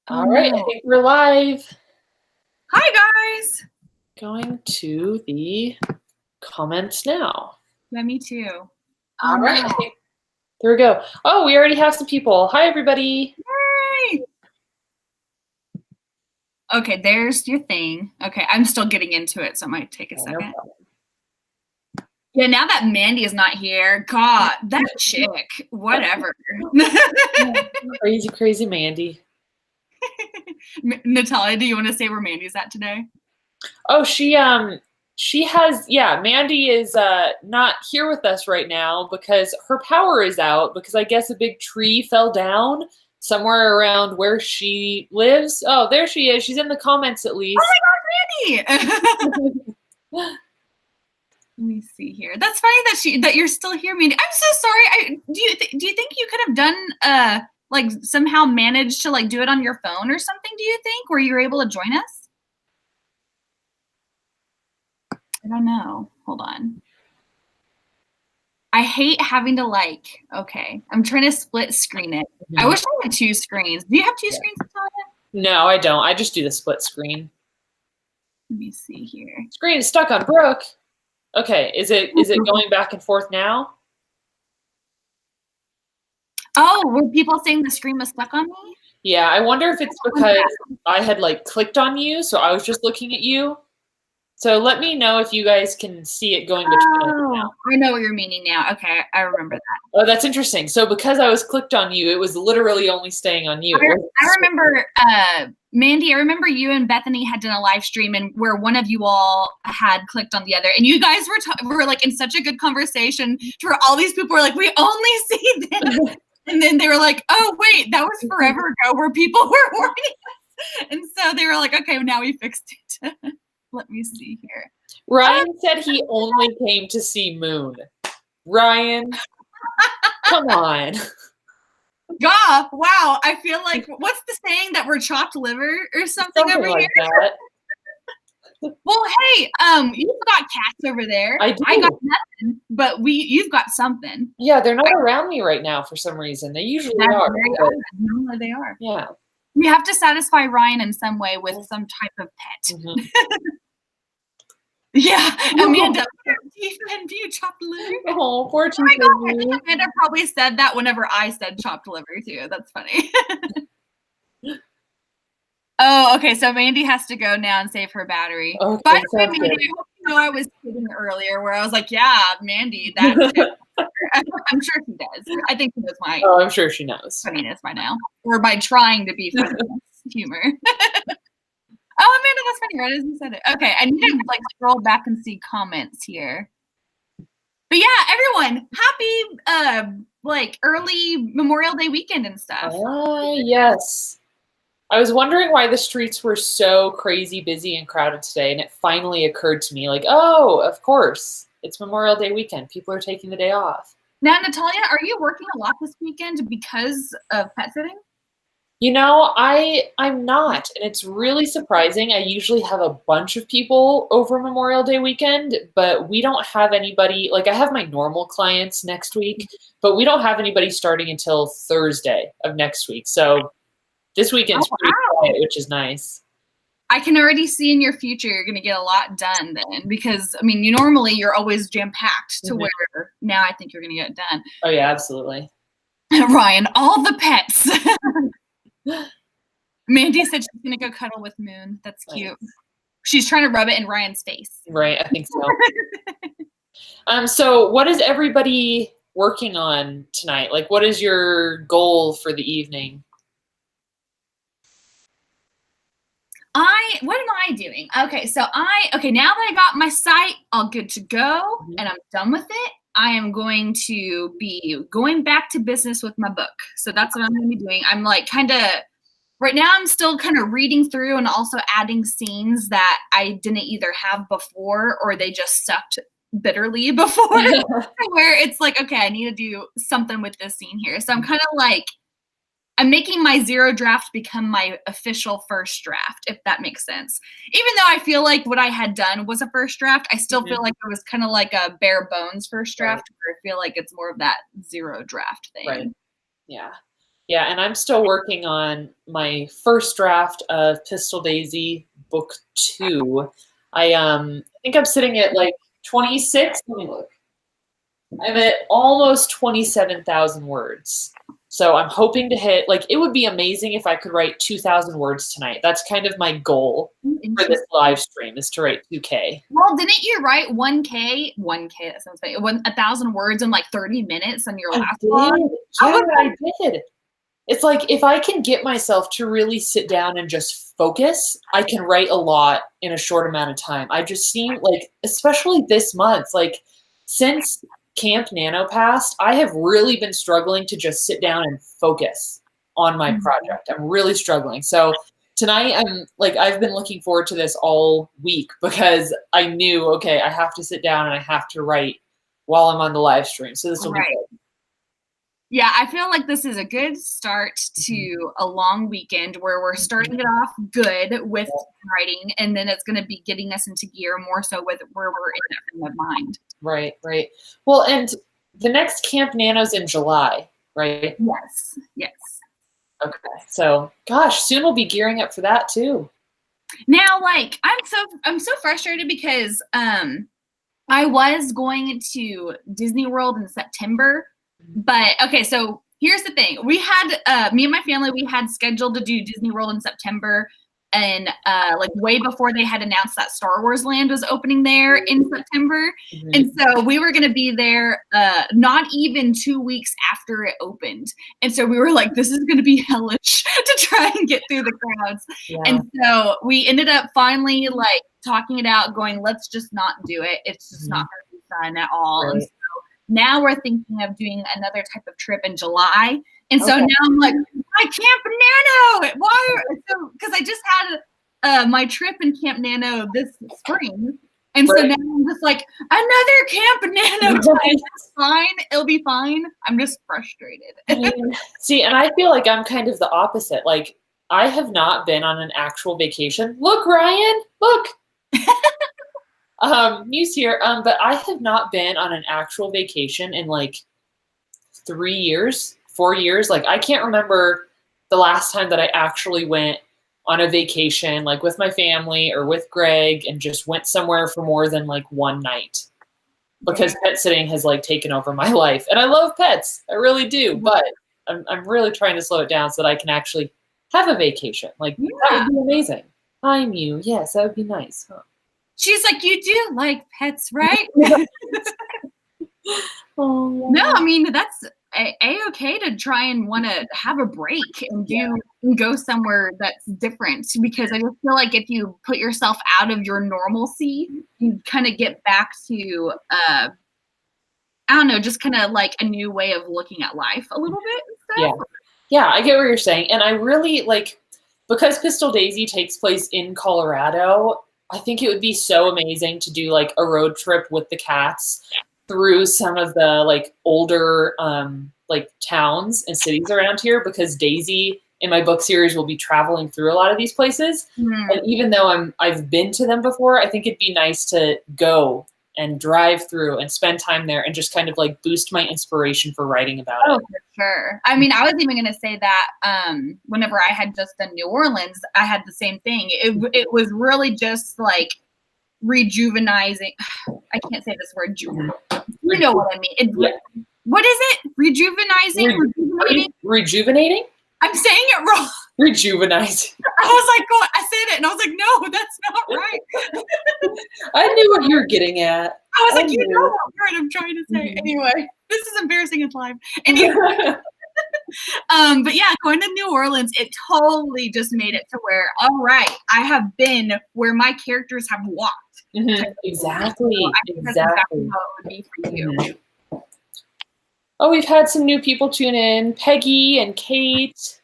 All right, I think we're live. Hi, guys. Going to the comments now. Yeah, me too. All right, I think there we go. Oh, we already have some people. Hi, everybody. Yay! Okay, there's your thing. Okay, I'm still getting into it, so it might take a second. Yeah, now that Mandy is not here, God, that chick, whatever. Crazy Mandy. Natalia, do you want to say where Mandy's at today? Oh, she has, Mandy is not here with us right now because her power is out because I guess a big tree fell down somewhere around where she lives. Oh, there she is. She's in the comments at least. Oh my God, Mandy! Let me see here. That's funny that you're still here, Mandy. I'm so sorry. Do you think you could have done like somehow managed to like do it on your phone or something? Do you think where you were able to join us? I don't know. Hold on. I hate having to okay, I'm trying to split screen it. I wish I had two screens. Do you have two screens, Natalia? No, I don't. I just do the split screen. Let me see here. Screen is stuck on Brooke. Okay, is it going back and forth now? Oh, were people saying the screen was stuck on me? Yeah, I wonder if it's because I had clicked on you, so I was just looking at you. So let me know if you guys can see it going between us now. I know what you're meaning now. Okay, I remember that. Oh, that's interesting. So because I was clicked on you, it was literally only staying on you. I remember, Mandy, I remember you and Bethany had done a live stream and where one of you all had clicked on the other. And you guys were like in such a good conversation where all these people were like, we only see them. And then they were like, oh, wait, that was forever ago where people were warning us. And so they were like, okay, now we fixed it. Let me see here. Ryan said he only came to see Moon. Ryan, come on. God, wow. I feel like, what's the saying that we're chopped liver or something over like here? That. Well, hey, you've got cats over there. I do. I got nothing, but you've got something. Yeah, they're not around me right now for some reason. They usually are. No, they are. Yeah. We have to satisfy Ryan in some way with some type of pet. Mm-hmm. Yeah, Amanda, teeth and you chopped liver. Oh, poor teeth. Oh my God, Amanda probably said that whenever I said chopped liver too. That's funny. Oh, okay. So Mandy has to go now and save her battery. Okay, by the way, Mandy, I hope you know I was kidding earlier where I was like, yeah, Mandy, that I'm sure she does. I think she knows my I'm sure she knows funniness by now. Or by trying to be funny humor. Oh, Amanda, that's funny, right? As you said it. Okay, I need to scroll back and see comments here. But yeah, everyone, happy early Memorial Day weekend and stuff. Yes. I was wondering why the streets were so crazy busy and crowded today, and it finally occurred to me, oh, of course, it's Memorial Day weekend. People are taking the day off. Now, Natalia, are you working a lot this weekend because of pet sitting? You know, I'm not, and it's really surprising. I usually have a bunch of people over Memorial Day weekend, but we don't have anybody, I have my normal clients next week, but we don't have anybody starting until Thursday of next week. So this weekend's pretty quiet, which is nice. I can already see in your future you're going to get a lot done then because, I mean, you're always jam-packed to where now I think you're going to get it done. Oh, yeah, absolutely. Ryan, all the pets. Mandy said she's going to go cuddle with Moon. That's cute. Nice. She's trying to rub it in Ryan's face. Right, I think so. So what is everybody working on tonight? What is your goal for the evening? What am I doing? Okay, so now that I got my site all good to go and I'm done with it, I am going to be going back to business with my book. So that's what I'm going to be doing. I'm right now I'm still kind of reading through and also adding scenes that I didn't either have before or they just sucked bitterly before where it's okay, I need to do something with this scene here. So I'm kind of I'm making my zero draft become my official first draft, if that makes sense. Even though I feel like what I had done was a first draft, I still feel like it was kind of like a bare bones first draft, where I feel like it's more of that zero draft thing. Right. Yeah. Yeah, and I'm still working on my first draft of Pistol Daisy Book 2. I think I'm sitting at like 26. Let me look. I'm at almost 27,000 words. So I'm hoping to hit, like, it would be amazing if I could write 2,000 words tonight. That's kind of my goal for this live stream, is to write 2K. Well, didn't you write 1K? 1K, that sounds funny. 1,000 words in like 30 minutes on your last one? Yeah, I did. It's like, if I can get myself to really sit down and just focus, I can write a lot in a short amount of time. I just seem like, especially this month, like since Camp Nano passed, I have really been struggling to just sit down and focus on my project. I'm really struggling. So tonight, I've been looking forward to this all week because I knew, okay, I have to sit down and I have to write while I'm on the live stream. So this will be good. Yeah, I feel like this is a good start to a long weekend where we're starting it off good with writing, and then it's going to be getting us into gear more so with where we're in that frame of mind. Right, right. Well, and the next Camp Nano's in July, right? Yes, yes. Okay, so gosh, soon we'll be gearing up for that too. Now, like, I'm so frustrated because I was going to Disney World in September. But okay, so here's the thing. We had me and my family, we had scheduled to do Disney World in September, and like way before they had announced that Star Wars Land was opening there in September. And so we were gonna be there not even 2 weeks after it opened. And so we were like, this is gonna be hellish to try and get through the crowds. Yeah. And so we ended up finally like talking it out, going, let's just not do it. It's just not gonna be fun at all. Right. And so now we're thinking of doing another type of trip in July. And so now I'm like, why Camp Nano? Why? So, because I just had my trip in Camp Nano this spring. And so now I'm just like, another Camp Nano time. It's fine. It'll be fine. I'm just frustrated. See, and I feel like I'm kind of the opposite. Like, I have not been on an actual vacation. Look, Ryan, look. News here. But I have not been on an actual vacation in like 3 years, 4 years. Like, I can't remember the last time that I actually went on a vacation, like with my family or with Greg, and just went somewhere for more than like one night, because pet sitting has like taken over my life. And I love pets. I really do. But I'm really trying to slow it down so that I can actually have a vacation. Like, that would be amazing. Hi, Mew. Yes, that would be nice. Huh? She's like, you do like pets, right? No, I mean, that's a-okay to try and want to have a break and go somewhere that's different, because I just feel like if you put yourself out of your normalcy, you kind of get back to, I don't know, just kind of like a new way of looking at life a little bit and stuff. Yeah, I get what you're saying. And I really, like, because Pistol Daisy takes place in Colorado, I think it would be so amazing to do like a road trip with the cats through some of the like older like towns and cities around here, because Daisy in my book series will be traveling through a lot of these places. And even though I've been to them before, I think it'd be nice to go and drive through and spend time there and just kind of like boost my inspiration for writing about it. For sure. I mean, I was even going to say that whenever I had just done New Orleans, I had the same thing. It was really just like rejuvenizing. I can't say this word. You know what I mean. What is it? Rejuvenizing? Rejuvenating? I'm saying it wrong. Rejuvenizing. I was like, oh, I said it, and I was like, no, that's not right. I knew what you were getting at. I was like, you know what word I'm trying to say. Anyway, this is embarrassing in live. Anyway. But yeah, going to New Orleans, it totally just made it to where, all right, I have been where my characters have walked. Exactly. So I think that's exactly how it would be for you. Oh, we've had some new people tune in. Peggy and Kate.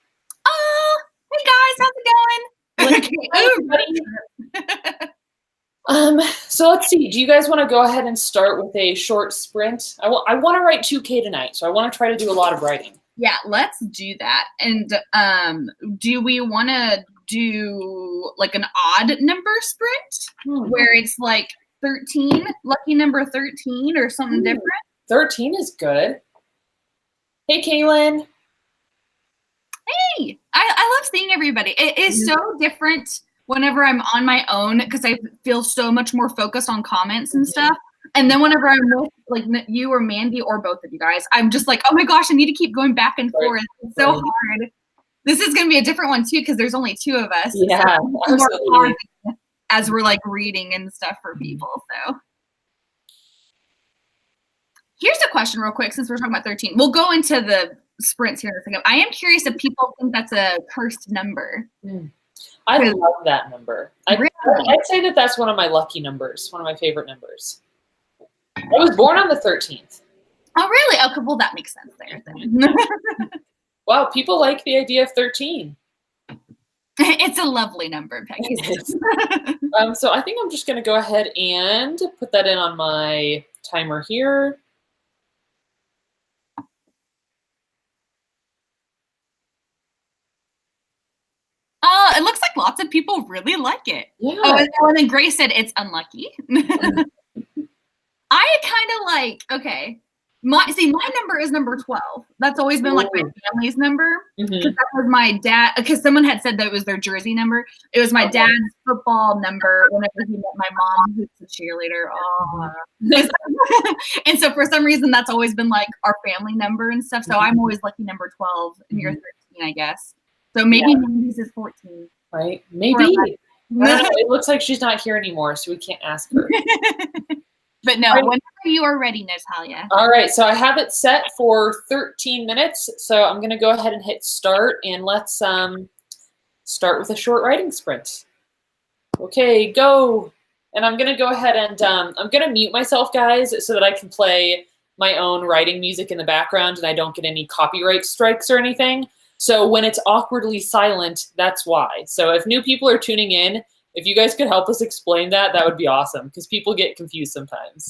Oh, hey guys, how's it going? So let's see. Do you guys want to go ahead and start with a short sprint? I want to write 2K tonight, so I want to try to do a lot of writing. Yeah, let's do that. And do we want to do like an odd number sprint where it's like 13, lucky number 13 or something different? 13 is good. Hey, Kaylin. Hey, I love seeing everybody. It is so different whenever I'm on my own because I feel so much more focused on comments and stuff. And then whenever I'm with like you or Mandy or both of you guys, I'm just like, oh my gosh, I need to keep going back and forth. It's so hard. This is going to be a different one too because there's only 2 of us. Yeah, so absolutely. as we're like reading and stuff for people. So here's a question real quick since we're talking about 13. We'll go into the sprints here in a second. I am curious if people think that's a cursed number. I love that number. Really? I'd say that that's one of my lucky numbers, one of my favorite numbers. I was born on the 13th. Oh, really? Okay, well, that makes sense there then. Wow, people like the idea of 13. It's a lovely number, Peggy. So I think I'm just going to go ahead and put that in on my timer here. It looks like lots of people really like it. Yeah. Oh, and then Grace said it's unlucky. I kind of like, okay. My number is number 12. That's always been like my family's number. That was my dad, because someone had said that it was their jersey number. It was my dad's football number whenever he met my mom, who's a cheerleader. And so for some reason, that's always been like our family number and stuff. So I'm always lucky number 12 and you're 13, I guess. So maybe Mandy's is 14. Right? Maybe. I don't know. It looks like she's not here anymore, so we can't ask her. But no, whenever you are ready, Natalia. All right, so I have it set for 13 minutes. So I'm going to go ahead and hit start, and let's start with a short writing sprint. Okay, go. And I'm going to go ahead and I'm going to mute myself, guys, so that I can play my own writing music in the background and I don't get any copyright strikes or anything. So when it's awkwardly silent, that's why. So if new people are tuning in, if you guys could help us explain that, that would be awesome, because people get confused sometimes.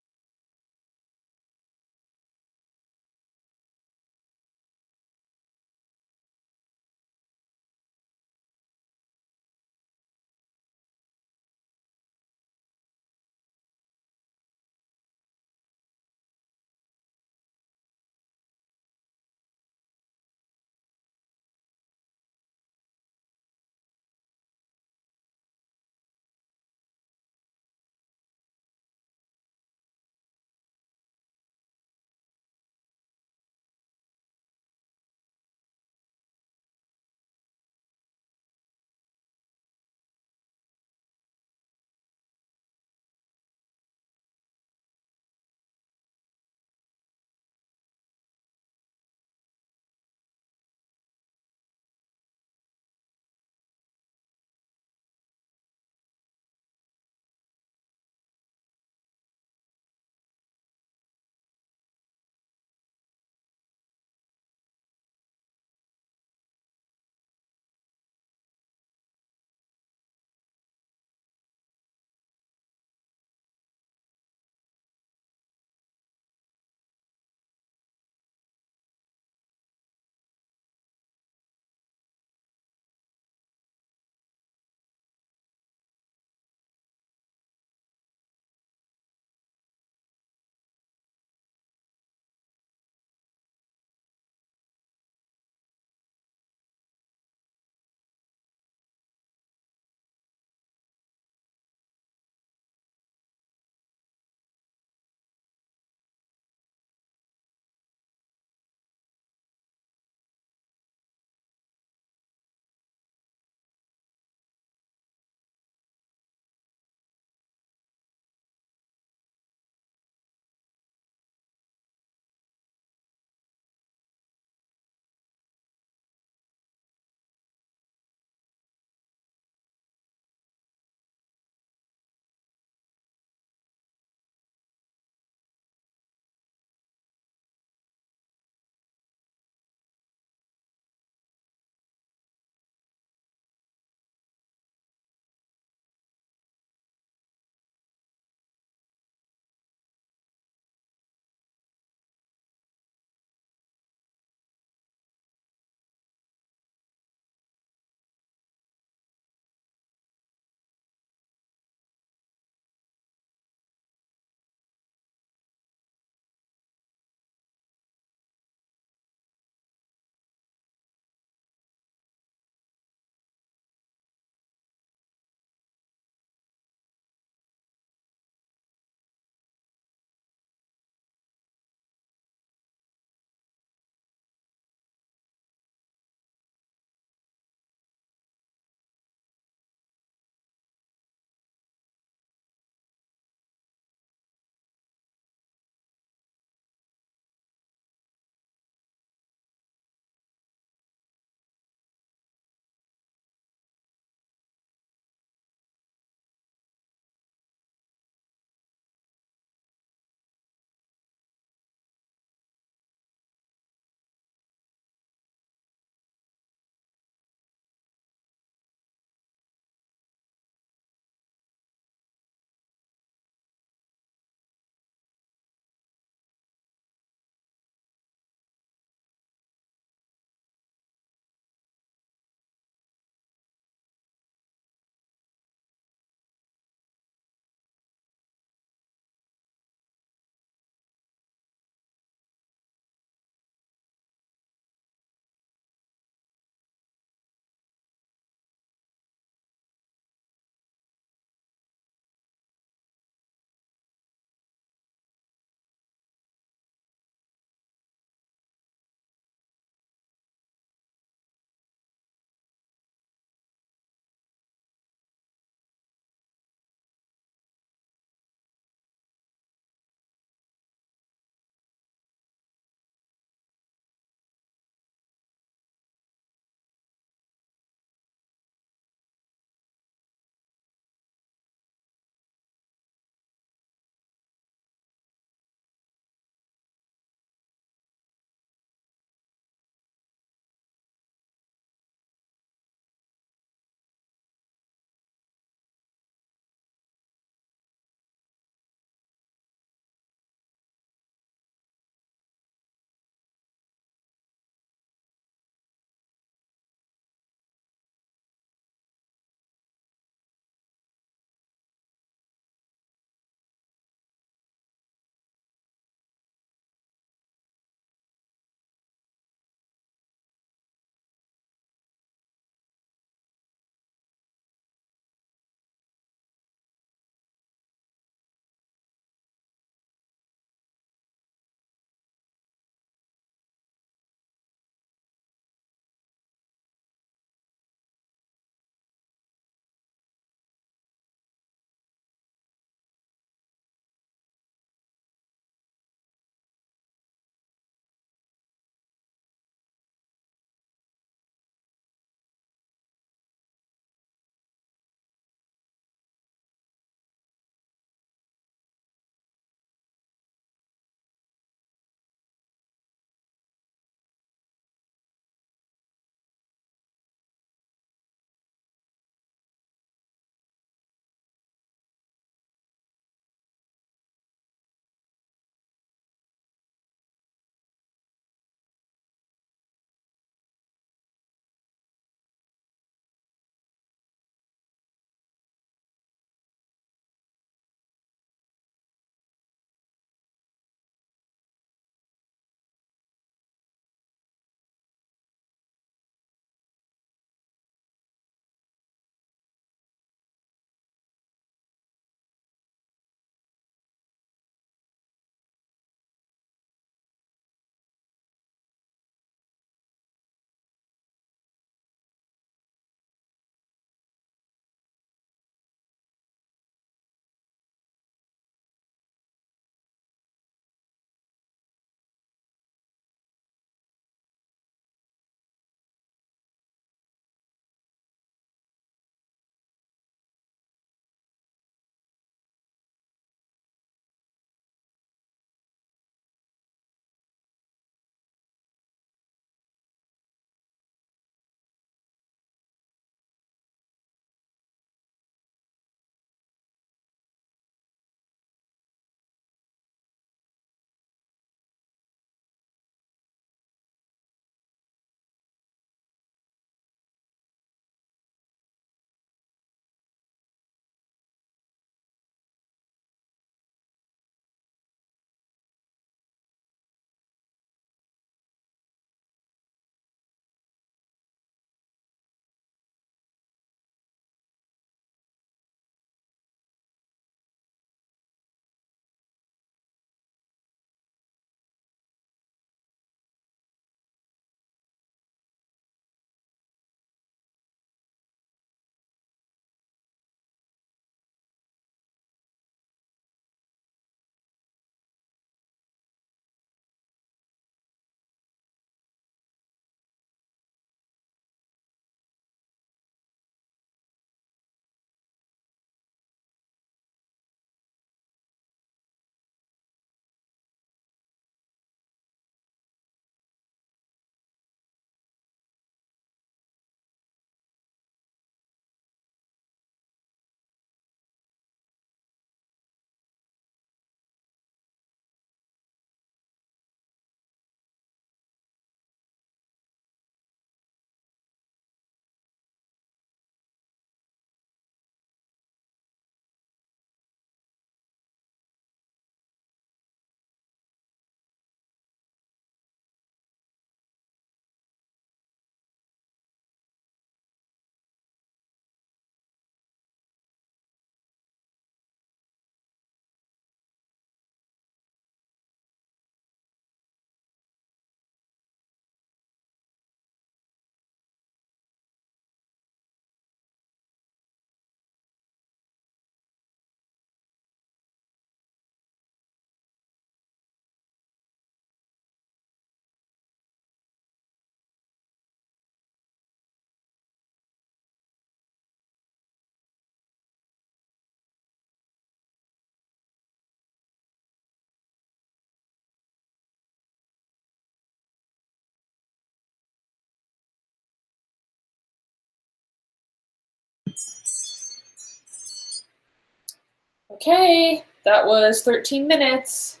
Okay, that was 13 minutes.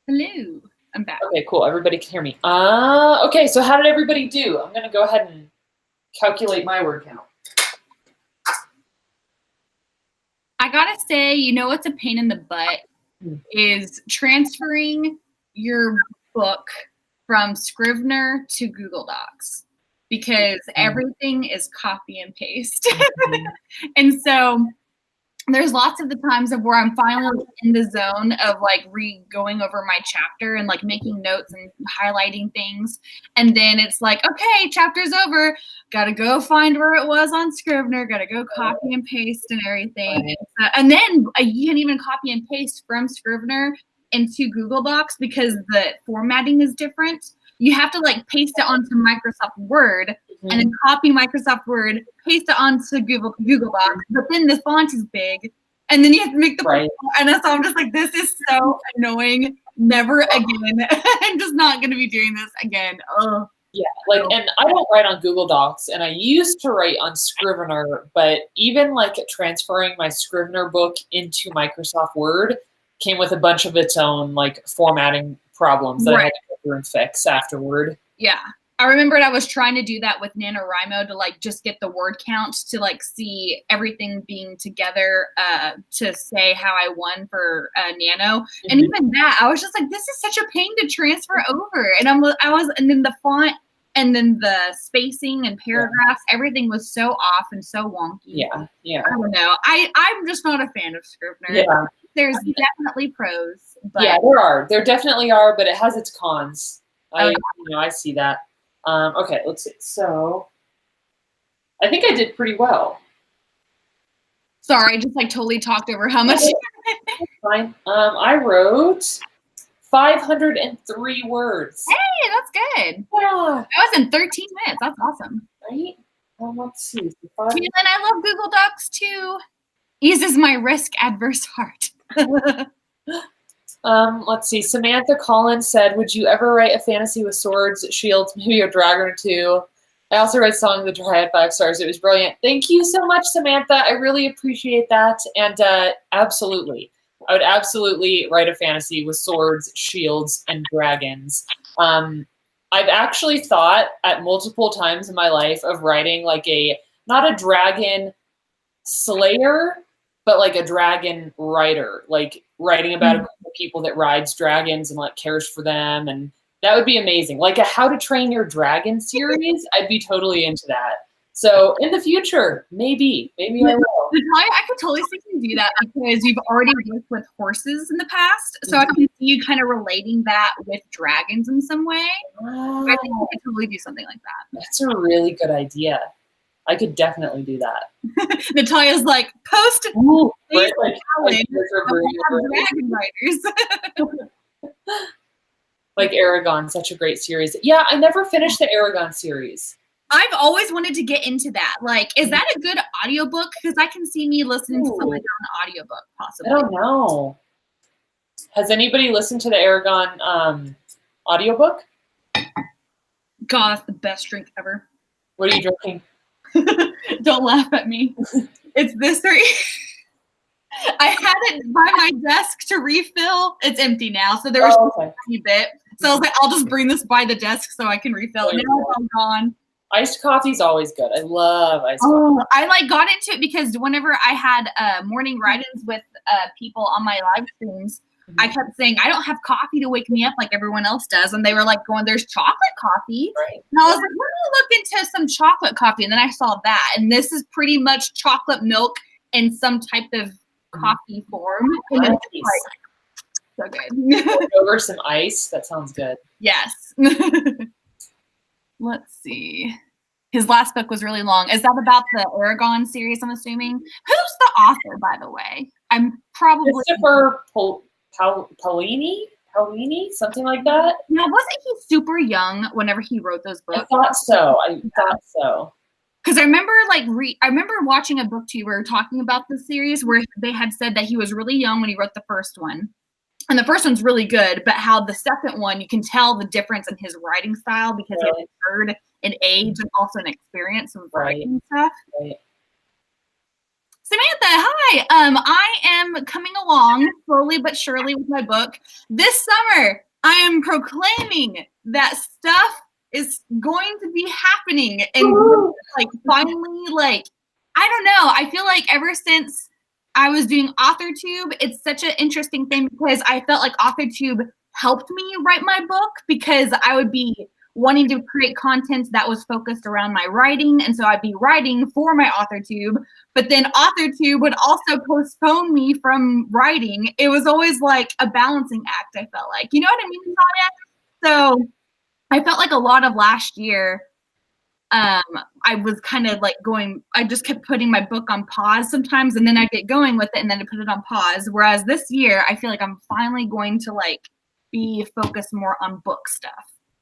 Hello, I'm back. Okay, cool. Everybody can hear me. Okay, so how did everybody do? I'm going to go ahead and calculate my word count. I gotta say, you know what's a pain in the butt is transferring your book from Scrivener to Google Docs, because everything is copy and paste. And so there's lots of the times of where I'm finally in the zone of like going over my chapter and like making notes and highlighting things. And then it's like, okay, chapter's over. Got to go find where it was on Scrivener. Got to go copy and paste and everything. And then you can even copy and paste from Scrivener into Google Docs because the formatting is different. You have to like paste it onto Microsoft Word and then copy Microsoft Word, paste it onto Google Docs, but then the font is big, and then you have to make the and so I'm just like, this is so annoying. Never again. I'm just not going to be doing this again. Ugh. Yeah, like, and I don't write on Google Docs, and I used to write on Scrivener, but even like transferring my Scrivener book into Microsoft Word came with a bunch of its own like formatting problems that I had to go through and fix afterward. Yeah. I remembered I was trying to do that with NaNoWriMo to like just get the word count to like see everything being together to say how I won for Nano. And even that, I was just like, this is such a pain to transfer over. And and then the font and then the spacing and paragraphs, everything was so off and so wonky. Yeah. I don't know. I'm just not a fan of Scrivener. Yeah. There's definitely pros. But yeah, there definitely are, but it has its cons. I see that. Okay, let's see. So I think I did pretty well. Sorry, I just like totally talked over how much. Fine. I wrote 503 words. Hey, that's good. Yeah. That was in 13 minutes. That's awesome. Right? Let's see. And I love Google Docs too. Eases my risk-adverse heart. Let's see. Samantha Collins said, would you ever write a fantasy with swords, shields, maybe a dragon or two? I also read Song of the Dryad 5 stars. It was brilliant. Thank you so much, Samantha. I really appreciate that. And absolutely. I would absolutely write a fantasy with swords, shields, and dragons. I've actually thought at multiple times in my life of writing like not a dragon slayer, but like a dragon writer, like writing about a group of people that rides dragons and like cares for them. And that would be amazing. Like a How to Train Your Dragon series. I'd be totally into that. So in the future, maybe I will. I could totally see you do that because you've already worked with horses in the past. So I can see you kind of relating that with dragons in some way. I think you could totally do something like that. That's a really good idea. I could definitely do that. Natalia's like, post right? dragon writers. Like Aragon, such a great series. Yeah, I never finished the Aragon series. I've always wanted to get into that. Like, is that a good audiobook? Because I can see me listening to something on an audiobook, possibly. I don't know. Has anybody listened to the Aragon audiobook? God, that's the best drink ever. What are you drinking? Don't laugh at me. It's this right. I had it by my desk to refill. It's empty now, so there was a tiny bit. So I was like, I'll just bring this by the desk so I can refill it. Now it's all gone. Iced coffee is always good. I love iced coffee. I like got into it because whenever I had morning write-ins with people on my live streams, I kept saying, I don't have coffee to wake me up like everyone else does. And they were like going, there's chocolate coffee. Right. And I was like, let me look into some chocolate coffee. And then I saw that. And this is pretty much chocolate milk in some type of coffee form. And it's like, so good. Over some ice. That sounds good. Yes. Let's see. His last book was really long. Is that about the Aragon series, I'm assuming? Who's the author, by the way? I'm probably... Christopher Paolini, something like that. Now, wasn't he super young whenever he wrote those books? I thought so. Because I remember, I remember watching a booktuber talking about this series where they had said that he was really young when he wrote the first one. And the first one's really good, but how the second one, you can tell the difference in his writing style because he had matured in age and also an experience of writing stuff. Right. Samantha, hi. Hi. I am coming along slowly but surely with my book. This summer, I am proclaiming that stuff is going to be happening and like finally, like, I don't know. I feel like ever since I was doing AuthorTube, it's such an interesting thing because I felt like AuthorTube helped me write my book because I would be wanting to create content that was focused around my writing. And so I'd be writing for my AuthorTube, but then AuthorTube would also postpone me from writing. It was always like a balancing act, I felt like. You know what I mean, Tanya? So I felt like a lot of last year, I was kind of like I just kept putting my book on pause sometimes, and then I get going with it, and then I put it on pause. Whereas this year, I feel like I'm finally going to like be focused more on book stuff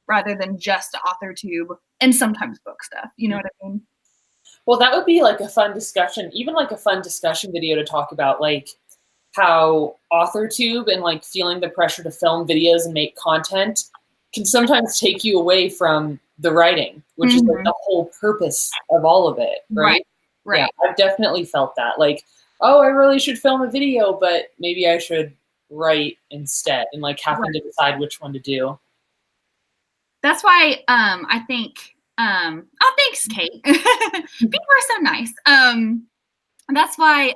rather than just AuthorTube and sometimes book stuff. You know what I mean? Well, that would be like a fun discussion, even like a fun discussion video to talk about like how AuthorTube and like feeling the pressure to film videos and make content can sometimes take you away from the writing, which is like the whole purpose of all of it, right? Right. Yeah, I've definitely felt that. Like, oh, I really should film a video, but maybe I should write instead, and like having to decide which one to do. That's why I think oh, thanks, Kate. People are so nice. That's why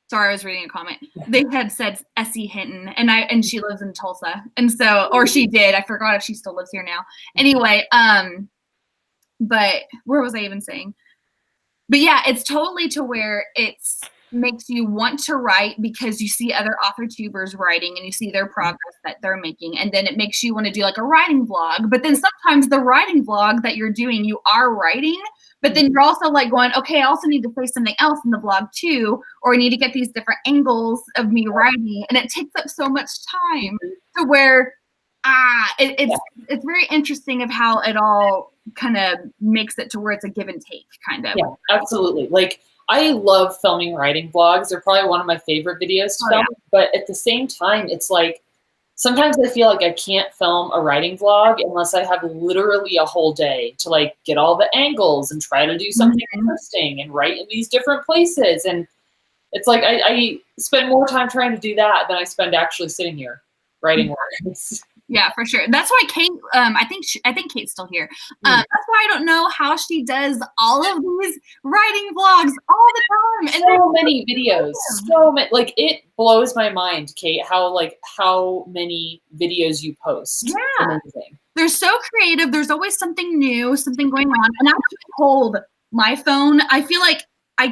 sorry, I was reading a comment. They had said Essie Hinton, and she lives in Tulsa. And so, or she did. I forgot if she still lives here now. Anyway, but where was I even saying? But yeah, it's totally to where it's makes you want to write because you see other AuthorTubers writing and you see their progress that they're making. And then it makes you want to do like a writing vlog. But then sometimes the writing vlog that you're doing, you are writing, but then you're also like going, okay, I also need to say something else in the vlog too, or I need to get these different angles of me writing. And it takes up so much time to where it's very interesting of how it all kind of makes it to where it's a give and take kind of. Yeah, absolutely. Like, I love filming writing vlogs. They're probably one of my favorite videos to film. Yeah. But at the same time, it's like, sometimes I feel like I can't film a writing vlog unless I have literally a whole day to like get all the angles and try to do something interesting and write in these different places. And it's like, I spend more time trying to do that than I spend actually sitting here writing words. Yeah, for sure. That's why Kate, I think Kate's still here. That's why I don't know how she does all of these writing vlogs all the time. And so many videos, so many, like it blows my mind, Kate, how many videos you post. Yeah. Amazing. They're so creative. There's always something new, something going on. And I hold my phone. I feel like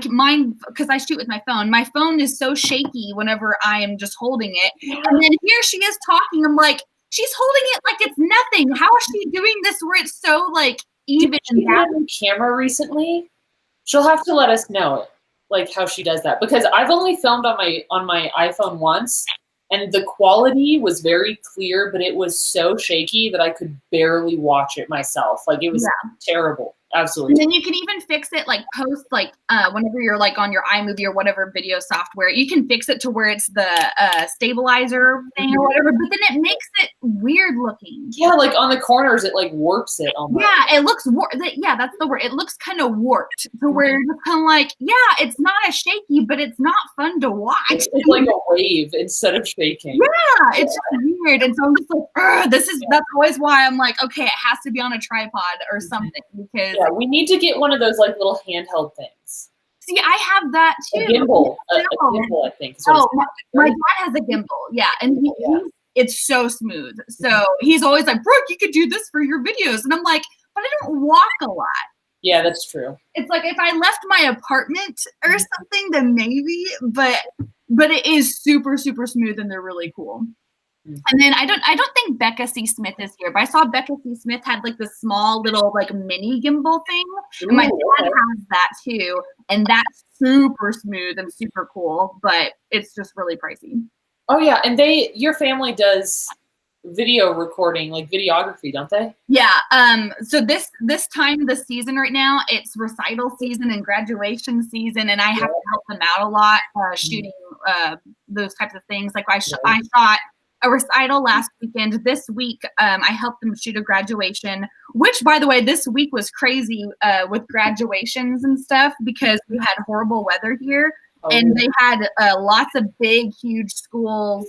mine, because I shoot with my phone. My phone is so shaky whenever I am just holding it. Yeah. And then here she is talking. I'm like, she's holding it like it's nothing. How is she doing this where it's so like even? Did she have a camera recently? She'll have to let us know like how she does that, because I've only filmed on my iPhone once, and the quality was very clear, but it was so shaky that I could barely watch it myself. Like it was terrible. Absolutely. And then you can even fix it like post, like whenever you're like on your iMovie or whatever video software, you can fix it to where it's the stabilizer thing or whatever, but then it makes it weird looking. Yeah, like on the corners, it like warps it almost. Yeah, it looks yeah, that's the word. It looks kind of warped to where you're kind of like, yeah, it's not as shaky, but it's not fun to watch. It's like a wave instead of shaking. Yeah, it's just weird. And so I'm just like, that's always why I'm like, okay, it has to be on a tripod or something, because we need to get one of those like little handheld things. See, I have that too. A gimbal, a gimbal, I think. Oh, my dad has a gimbal, yeah, and it's so smooth. So he's always like, Brooke, you could do this for your videos, and I'm like, but I don't walk a lot. Yeah, that's true. It's like if I left my apartment or something, then maybe, but it is super, super smooth, and they're really cool. And then I don't think Becca C. Smith is here, but I saw Becca C. Smith had like this small little like mini gimbal thing. And my dad has that too. And that's super smooth and super cool, but it's just really pricey. Oh yeah. And your family does video recording, like videography, don't they? Yeah. So this time of the season right now, it's recital season and graduation season, and I have to help them out a lot shooting those types of things. Like I shot a recital last weekend. This week, I helped them shoot a graduation, which, by the way, this week was crazy with graduations and stuff because we had horrible weather here. And they had lots of big, huge schools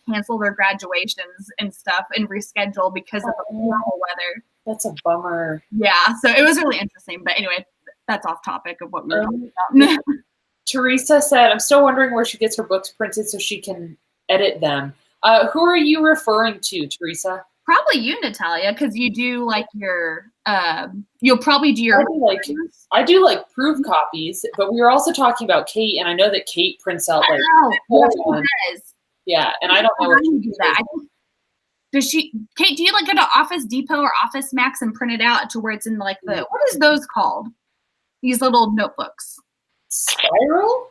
cancel their graduations and stuff and reschedule because of the horrible weather. That's a bummer. Yeah, so it was really interesting. But anyway, that's off topic of what we were talking about. Teresa said, I'm still wondering where she gets her books printed so she can edit them. Who are you referring to, Teresa? Probably you, Natalia, because you do like your, you'll probably do your. I do like proof copies, but we were also talking about Kate, and I know that Kate prints out like. Yeah, and I don't know what she does. Does she, Kate? Do you like go to Office Depot or Office Max and print it out to where it's in like the what is those called? These little notebooks. Spiral.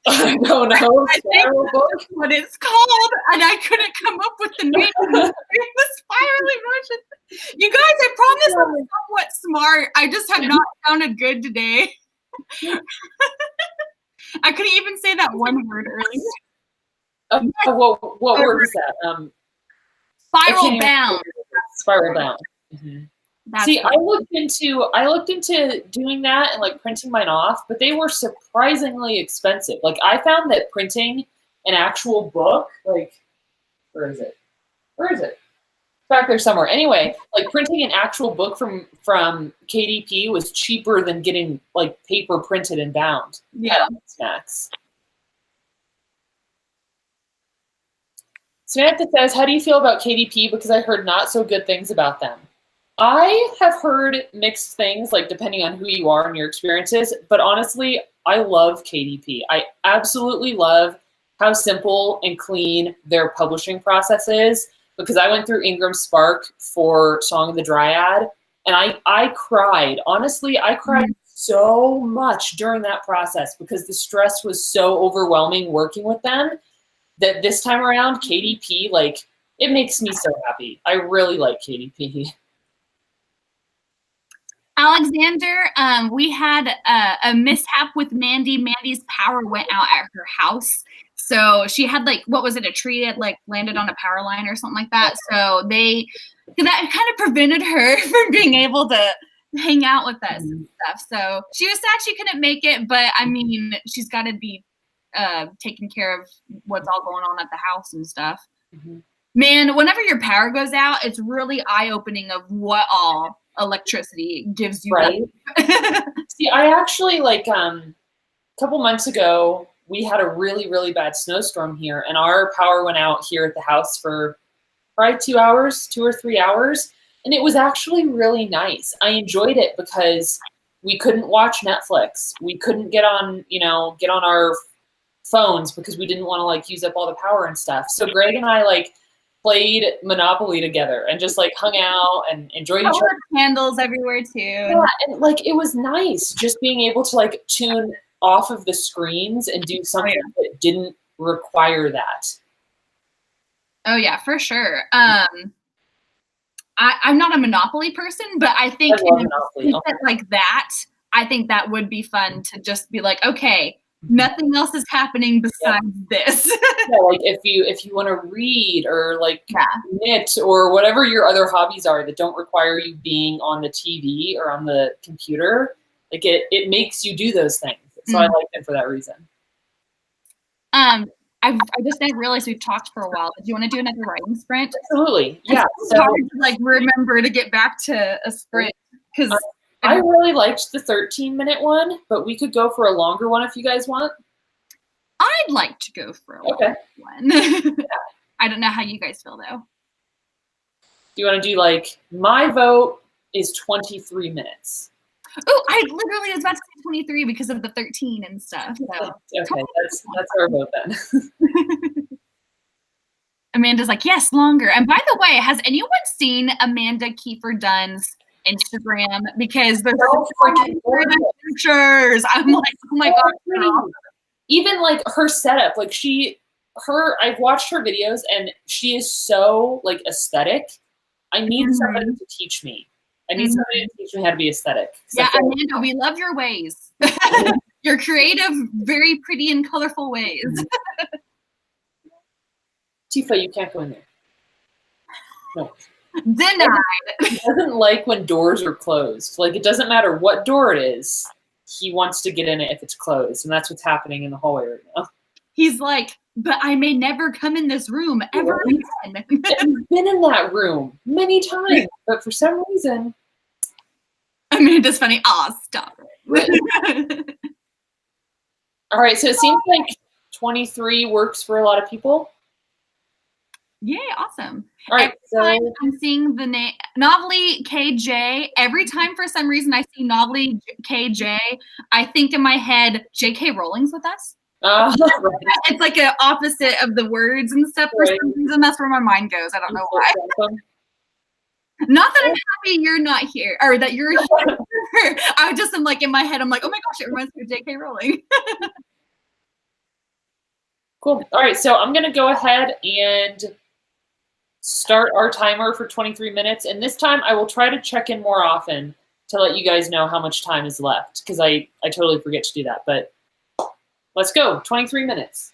I don't know. Spiral book? What it's called, and I couldn't come up with the name. The spirally motion. You guys, I promise I'm somewhat smart. I just have not sounded good today. I couldn't even say that one word earlier. What word was that? Spiral bound. Spiral bound. Mm-hmm. See, I looked into doing that and like printing mine off, but they were surprisingly expensive. Like I found that printing an actual book, like, where is it? It's back there somewhere. Anyway, like printing an actual book from KDP was cheaper than getting like paper printed and bound. Yeah. Snacks. Samantha says, how do you feel about KDP? Because I heard not so good things about them. I have heard mixed things, like depending on who you are and your experiences, but honestly, I love KDP. I absolutely love how simple and clean their publishing process is, because I went through Ingram Spark for Song of the Dryad, and I cried. Honestly, I cried so much during that process because the stress was so overwhelming working with them that this time around, KDP, like, it makes me so happy. I really like KDP. Alexander, we had a mishap with Mandy. Mandy's power went out at her house. So she had like, what was it? A tree that like landed on a power line or something like that. So that kind of prevented her from being able to hang out with us and stuff. So she was sad she couldn't make it, but I mean, she's got to be taking care of what's all going on at the house and stuff. Mm-hmm. Man, whenever your power goes out, it's really eye-opening of what all electricity gives you. Right. See, I actually like a couple months ago, we had a really, really bad snowstorm here, and our power went out here at the house for probably 2 or 3 hours, and it was actually really nice. I enjoyed it because we couldn't watch Netflix. We couldn't get on our phones because we didn't want to like use up all the power and stuff. So Greg and I like played Monopoly together and just like hung out and enjoyed each other. Candles everywhere too. Yeah, and like it was nice just being able to like tune off of the screens and do something that didn't require that. Oh yeah, for sure. I'm not a Monopoly person, but I think like that, I think that would be fun to just be like, okay, nothing else is happening besides this. Yeah, like if you want to read or like knit or whatever your other hobbies are that don't require you being on the TV or on the computer, like it makes you do those things. So I like it for that reason. I just didn't realize we've talked for a while. Do you want to do another writing sprint? Absolutely. Yeah. It's hard to like remember to get back to a sprint because I really liked the 13-minute one, but we could go for a longer one if you guys want. I'd like to go for a longer one. I don't know how you guys feel though. Do you want to do like, my vote is 23 minutes. Oh, I literally was about to say 23 because of the 13 and stuff. So. Okay, that's our vote then. Amanda's like, yes, longer. And by the way, has anyone seen Amanda Kiefer Dunn's Instagram? Because there's so freaking pictures. I'm like, oh my god. Even like her setup, like I've watched her videos and she is so like aesthetic. I need somebody to teach me. I need somebody to teach me how to be aesthetic. Yeah, Amanda, we love your ways. Your creative, very pretty and colorful ways. Tifa, you can't go in there. No. Denied. He doesn't like when doors are closed. Like, it doesn't matter what door it is. He wants to get in it if it's closed, and that's what's happening in the hallway right now. He's like, but I may never come in this room ever again. I've been in that room many times, but for some reason. I mean, it is funny. Aw, stop it. All right, so it seems like 23 works for a lot of people. Yay, awesome. All right, every time I'm seeing the name Novelty KJ, every time for some reason I see Novelty KJ, I think in my head, J.K. Rowling's with us. Right. It's like an opposite of the words and stuff for some reason. That's where my mind goes. I don't know why. Not that I'm happy you're not here, or that you're here. I just am like, in my head, I'm like, oh my gosh, it reminds me of J.K. Rowling. Cool. All right, so I'm going to go ahead and start our timer for 23 minutes. And this time I will try to check in more often to let you guys know how much time is left, because I totally forget to do that. But let's go, 23 minutes.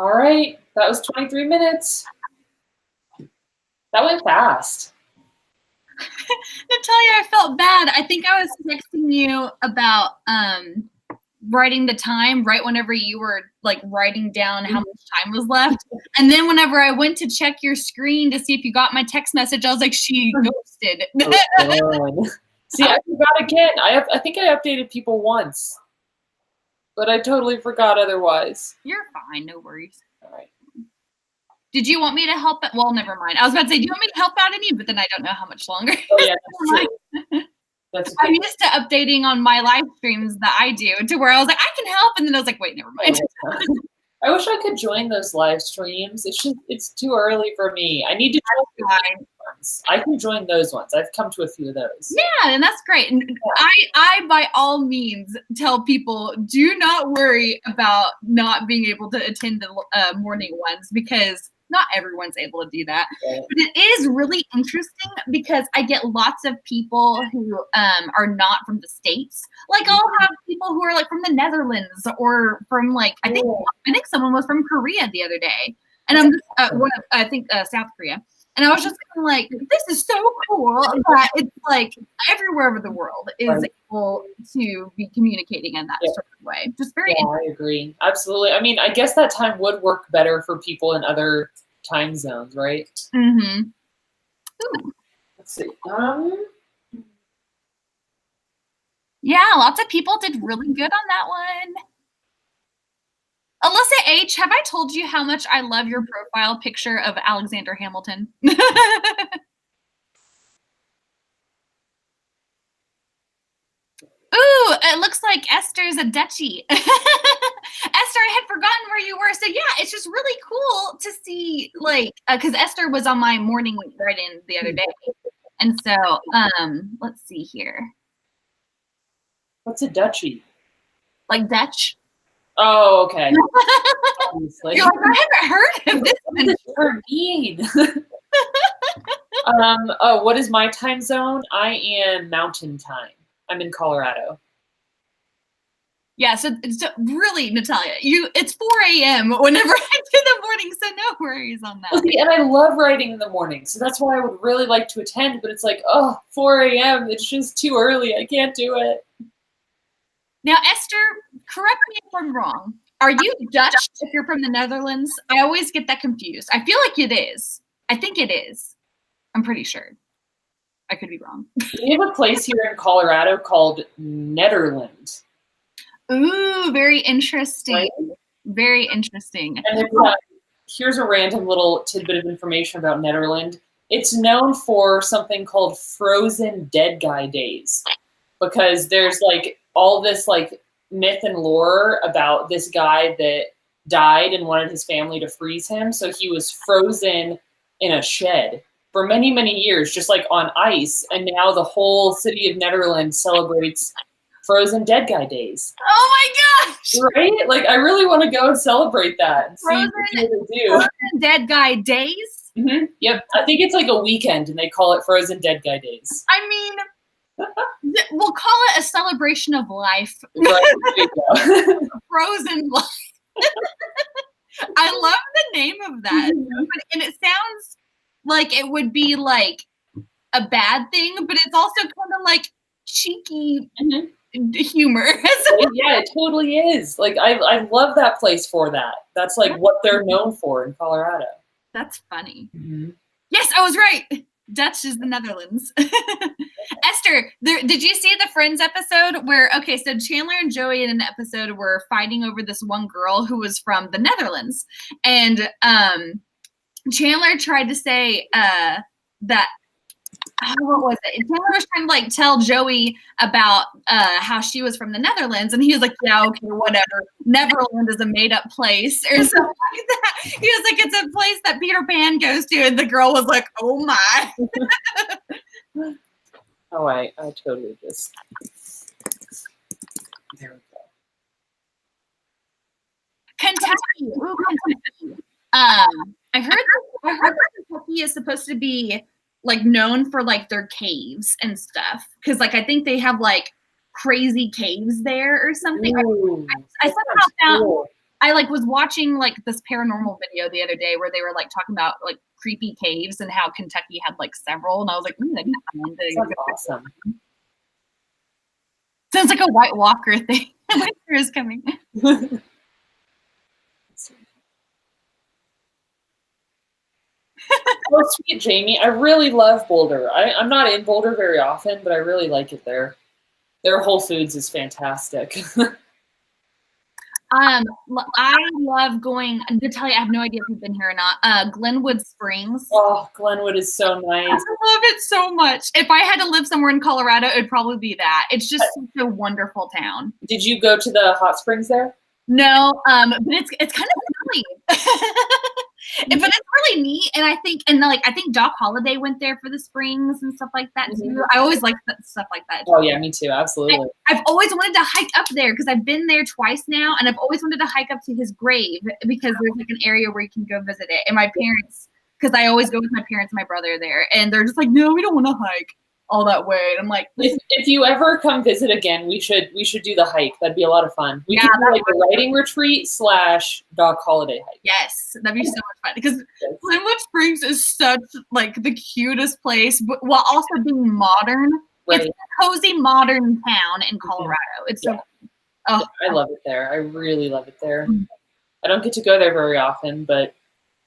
All right. That was 23 minutes. That went fast. Natalia, I felt bad. I think I was texting you about writing the time right whenever you were like writing down how much time was left. And then whenever I went to check your screen to see if you got my text message, I was like, she ghosted. Oh, see, I forgot again. I think I updated people once, but I totally forgot otherwise. You're fine. No worries. All right. Did you want me to help? Well, never mind. I was about to say, do you want me to help out any? But then I don't know how much longer. Oh, yeah, that's true. That's I'm used to updating on my live streams that I do to where I was like, I can help. And then I was like, wait, never mind. I wish I could join those live streams. It's too early for me. I need to join the ones. I can join those ones. I've come to a few of those. Yeah, and that's great. And I by all means tell people, do not worry about not being able to attend the morning ones, because not everyone's able to do that. Right. But it is really interesting because I get lots of people who are not from the States. Like I'll have people who are like from the Netherlands or from like, I think someone was from Korea the other day. And I'm just, South Korea. And I was just kind of like, this is so cool that it's like everywhere over the world is able to be communicating in that sort of way. Just very I agree. Absolutely. I mean, I guess that time would work better for people in other time zones, right? Mm-hmm. Let's see. Yeah, lots of people did really good on that one. Alyssa H., have I told you how much I love your profile picture of Alexander Hamilton? Ooh, it looks like Esther's a duchy. Esther, I had forgotten where you were. So yeah, it's just really cool to see, like, because Esther was on my morning write-in the other day. And so, let's see here. What's a duchy? Like Dutch. Oh, okay. Obviously. You're like, I haven't heard of this. What does the term mean? What is my time zone? I am Mountain Time. I'm in Colorado. Yeah, so really, Natalia, it's 4 a.m. whenever I do the morning, so no worries on that. And I love writing in the morning, so that's why I would really like to attend, but it's like, 4 a.m., it's just too early. I can't do it. Now, Esther, correct me if I'm wrong. Are you Dutch if you're from the Netherlands? I always get that confused. I feel like it is. I think it is. I'm pretty sure. I could be wrong. We have a place here in Colorado called Nederland. Ooh, very interesting. Right? Very interesting. And here's a random little tidbit of information about Nederland. It's known for something called frozen dead guy days, because there's like all this like myth and lore about this guy that died and wanted his family to freeze him. So he was frozen in a shed for many, many years, just like on ice. And now the whole city of Nederland celebrates frozen dead guy days. Oh my gosh! Right? Like, I really want to go and celebrate that. Frozen dead guy days? Mm-hmm. Yep. I think it's like a weekend and they call it frozen dead guy days. I mean, we'll call it a celebration of life. Right. There you go. Frozen life. I love the name of that. And it sounds like it would be like a bad thing, but it's also kind of like cheeky humor. Yeah, it totally is. Like, I love that place for that. That's like what they're known for in Colorado. That's funny. Mm-hmm. Yes, I was right. Dutch is the Netherlands. Esther, did you see the Friends episode where, okay, so Chandler and Joey in an episode were fighting over this one girl who was from the Netherlands. And Chandler tried to say that, what was it? Chandler was trying to like tell Joey about how she was from the Netherlands, and he was like, "Yeah, okay, whatever. Neverland is a made-up place," or something like that. He was like, "It's a place that Peter Pan goes to," and the girl was like, "Oh my!" Oh, I totally just. There we go. Kentucky. Ooh, Kentucky. I heard Kentucky is supposed to be like known for like their caves and stuff, because like I think they have like crazy caves there or something. Ooh, I somehow found cool. I like was watching like this paranormal video the other day where they were like talking about like creepy caves and how Kentucky had like several, and I was like, that'd be fun to Sounds go. awesome. Sounds like a White Walker thing. Winter is coming. Oh, sweet Jamie. I really love Boulder. I'm not in Boulder very often, but I really like it there. Their Whole Foods is fantastic. I love going. Natalia, I have no idea if you've been here or not. Glenwood Springs. Oh, Glenwood is so nice. I love it so much. If I had to live somewhere in Colorado, it'd probably be that. It's just such a wonderful town. Did you go to the hot springs there? No, but it's kind of silly. But it's really neat, and I think Doc Holliday went there for the springs and stuff like that too. I always like stuff like that. Oh yeah, me too, absolutely. I've always wanted to hike up there because I've been there twice now, and I've always wanted to hike up to his grave because there's like an area where you can go visit it. And my parents, because I always go with my parents and my brother there, and they're just like, no, we don't want to hike all that way. And I'm like, if you ever come visit again, we should do the hike. That'd be a lot of fun. We could do like a writing retreat / Doc Holiday hike. Yes, that'd be so much fun because Glenwood Springs is such like the cutest place, but while also being modern. Right. It's a cozy modern town in Colorado. It's so I love it there. I really love it there. I don't get to go there very often, but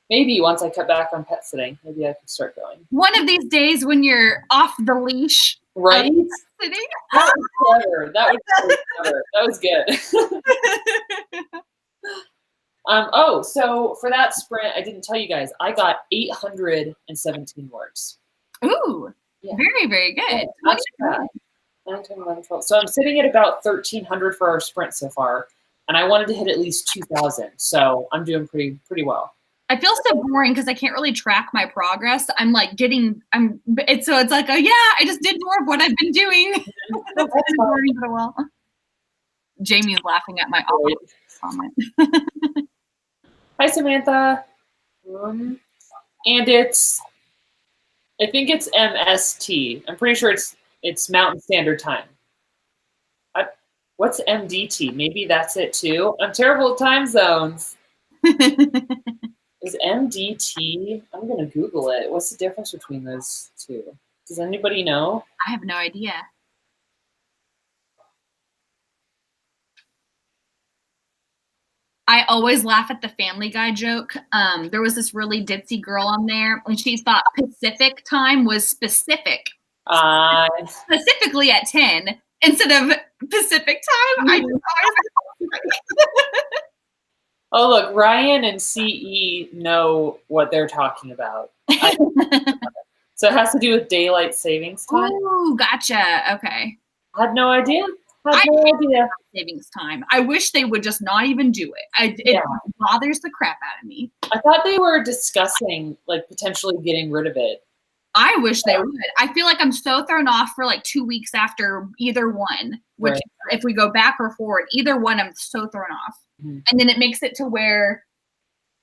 maybe once I cut back on pet sitting, maybe I can start going. One of these days when you're off the leash. Right? That was clever. That was clever. That was good. So for that sprint, I didn't tell you guys, I got 817 words. Ooh, very, very good. Not too bad. 9, 10, 11, 12. So I'm sitting at about 1,300 for our sprint so far, and I wanted to hit at least 2,000. So I'm doing pretty well. I feel so boring because I can't really track my progress. I'm like it's like, oh yeah, I just did more of what I've been doing. Jamie's laughing at my comment. Hi, Samantha. And I think it's MST. I'm pretty sure it's Mountain Standard Time. What's MDT? Maybe that's it too. I'm terrible at time zones. Is MDT? I'm gonna Google it. What's the difference between those two? Does anybody know? I have no idea. I always laugh at the Family Guy joke. There was this really ditzy girl on there, and she thought Pacific time was specific. Specifically at 10 instead of Pacific time. I just Oh, look, Ryan and CE know what they're talking about. So it has to do with daylight savings time. Oh, gotcha. Okay. I had no idea. Savings time. I wish they would just not even do it. It bothers the crap out of me. I thought they were discussing like potentially getting rid of it. I wish they would. I feel like I'm so thrown off for like 2 weeks after either one, which if we go back or forward, either one, I'm so thrown off. And then it makes it to where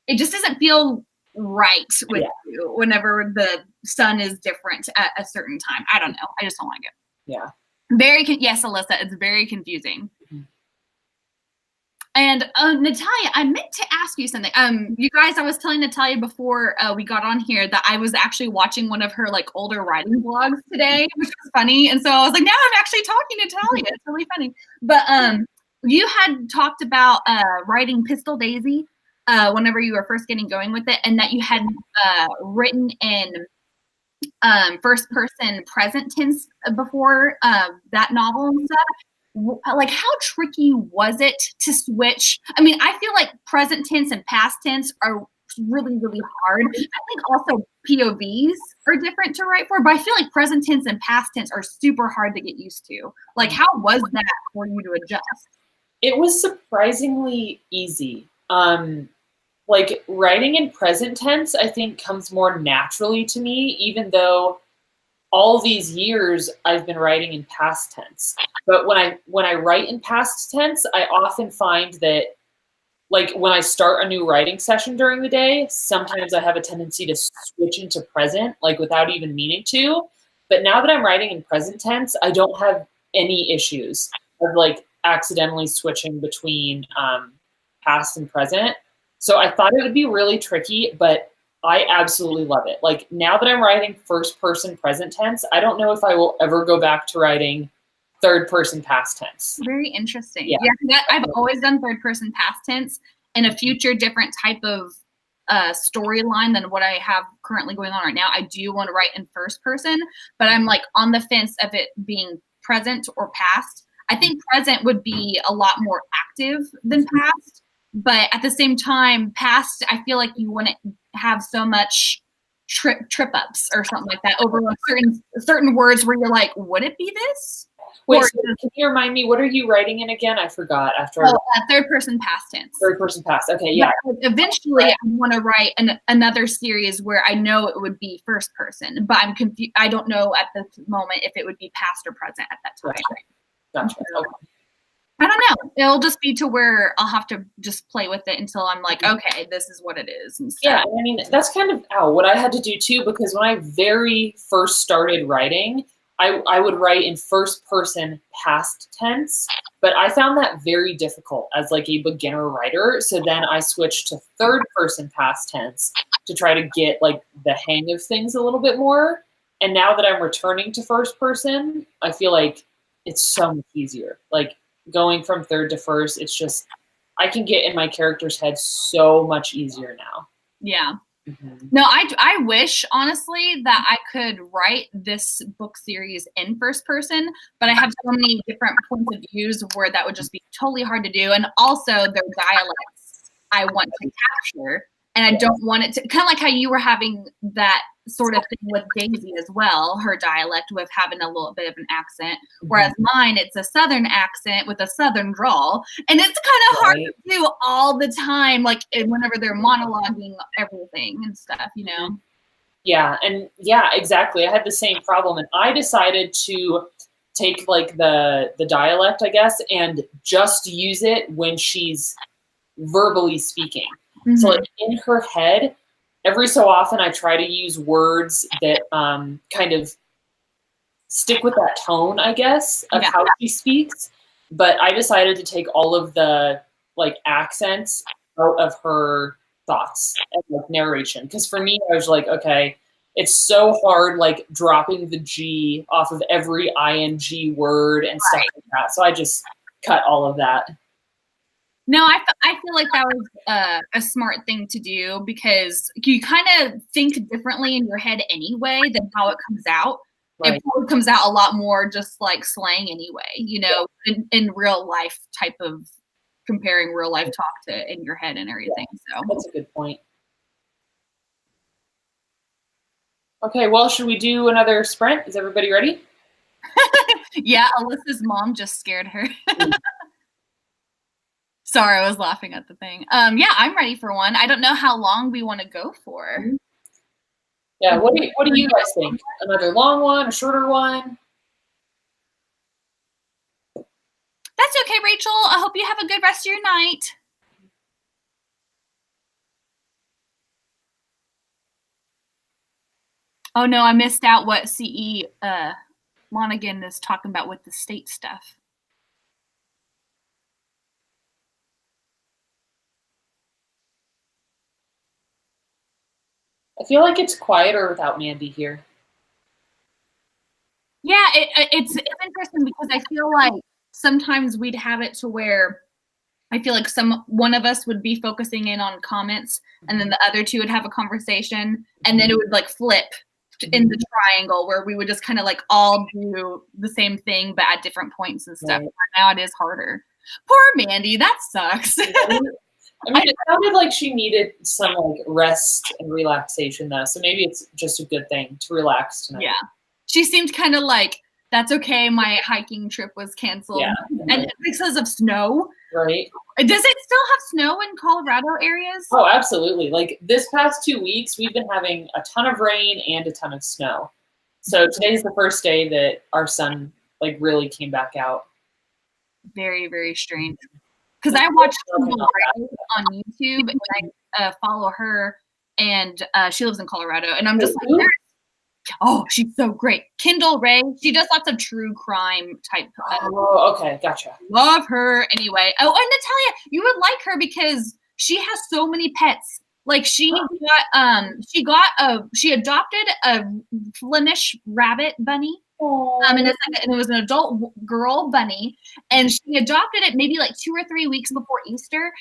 it just doesn't feel right with you whenever the sun is different at a certain time. I don't know. I just don't like it. Yeah. Yes, Alyssa, it's very confusing. And Natalia, I meant to ask you something. You guys, I was telling Natalia before we got on here that I was actually watching one of her like older writing vlogs today, which was funny. And so I was like, now I'm actually talking to Natalia. It's really funny. But you had talked about writing Pistol Daisy whenever you were first getting going with it, and that you had written in first person present tense before that novel and stuff. Like, how tricky was it to switch? I mean, I feel like present tense and past tense are really, really hard. I think also POVs are different to write for, but I feel like present tense and past tense are super hard to get used to. Like, how was that for you to adjust? It was surprisingly easy. Like, writing in present tense, I think, comes more naturally to me, even though all these years I've been writing in past tense. But when I write in past tense, I often find that, like, when I start a new writing session during the day, sometimes I have a tendency to switch into present, like, without even meaning to. But now that I'm writing in present tense, I don't have any issues of, like, accidentally switching between past and present. So I thought it would be really tricky, but I absolutely love it. Like now that I'm writing first person present tense, I don't know if I will ever go back to writing third person past tense. Very interesting. Yeah, I've always done third person past tense. In a future different type of storyline than what I have currently going on right now, I do want to write in first person, but I'm like on the fence of it being present or past. I think present would be a lot more active than past, but at the same time, past, I feel like you wouldn't have so much trip ups or something like that over certain words where you're like, would it be this? Wait, so can you remind me, what are you writing in again? I forgot after. Third person past tense. Third person past. Okay, yeah. But eventually, I want to write another series where I know it would be first person, but I'm confused. I don't know at the moment if it would be past or present at that time. Right. Gotcha. Okay. I don't know. It'll just be to where I'll have to just play with it until I'm like, okay, this is what it is. And stuff. Yeah, I mean, that's kind of what I had to do too, because when I very first started writing, I would write in first person past tense, but I found that very difficult as like a beginner writer. So then I switched to third person past tense to try to get like the hang of things a little bit more. And now that I'm returning to first person, I feel like it's so much easier. Like going from third to first, it's just, I can get in my character's head so much easier now. Yeah. No, I wish, honestly, that I could write this book series in first person, but I have so many different points of views where that would just be totally hard to do. And also their dialects I want to capture, and I don't want it to, kind of like how you were having that sort of thing with Daisy as well, her dialect with having a little bit of an accent, whereas mine, it's a Southern accent with a Southern drawl, and it's kind of hard to do all the time, like whenever they're monologuing everything and stuff, you know? Yeah, and yeah, exactly. I had the same problem, and I decided to take like the dialect, I guess, and just use it when she's verbally speaking. So like in her head, every so often I try to use words that kind of stick with that tone, I guess, of how she speaks. But I decided to take all of the like accents out of her thoughts and like narration. Because for me, I was like, okay, it's so hard like dropping the G off of every ing word and stuff like that. So I just cut all of that. No, I feel like that was a smart thing to do, because you kind of think differently in your head anyway than how it comes out. Right. It probably comes out a lot more just like slang anyway, you know, in real life type of comparing real life talk to in your head and everything. So that's a good point. Okay, well, should we do another sprint? Is everybody ready? Yeah, Alyssa's mom just scared her. Sorry, I was laughing at the thing. Yeah, I'm ready for one. I don't know how long we want to go for. Yeah, what do you guys think? Another long one, a shorter one? That's okay, Rachel. I hope you have a good rest of your night. Oh no, I missed out what CE Monaghan is talking about with the state stuff. I feel like it's quieter without Mandy here. Yeah, it's interesting because I feel like sometimes we'd have it to where I feel like one of us would be focusing in on comments, and then the other two would have a conversation, and then it would like flip in the triangle where we would just kind of like all do the same thing but at different points and stuff. Right. Now it is harder. Poor Mandy, that sucks. I mean, it sounded like she needed some like rest and relaxation though, so maybe it's just a good thing to relax tonight. Yeah, she seemed kind of like, that's okay, my hiking trip was canceled. Yeah, and because of snow. Right. Does it still have snow in Colorado areas? Oh, absolutely. Like this past 2 weeks, we've been having a ton of rain and a ton of snow. So today's the first day that our sun like really came back out. Very, very strange. Because I watch on YouTube and I follow her, and she lives in Colorado, and I'm just like, there's Oh, she's so great. Kendall Ray. She does lots of true crime type. Oh, okay, gotcha. Love her anyway. Oh, and Natalia, you would like her because she has so many pets. Like she adopted a Flemish rabbit bunny. And it was an adult girl bunny, and she adopted it maybe like 2 or 3 weeks before Easter.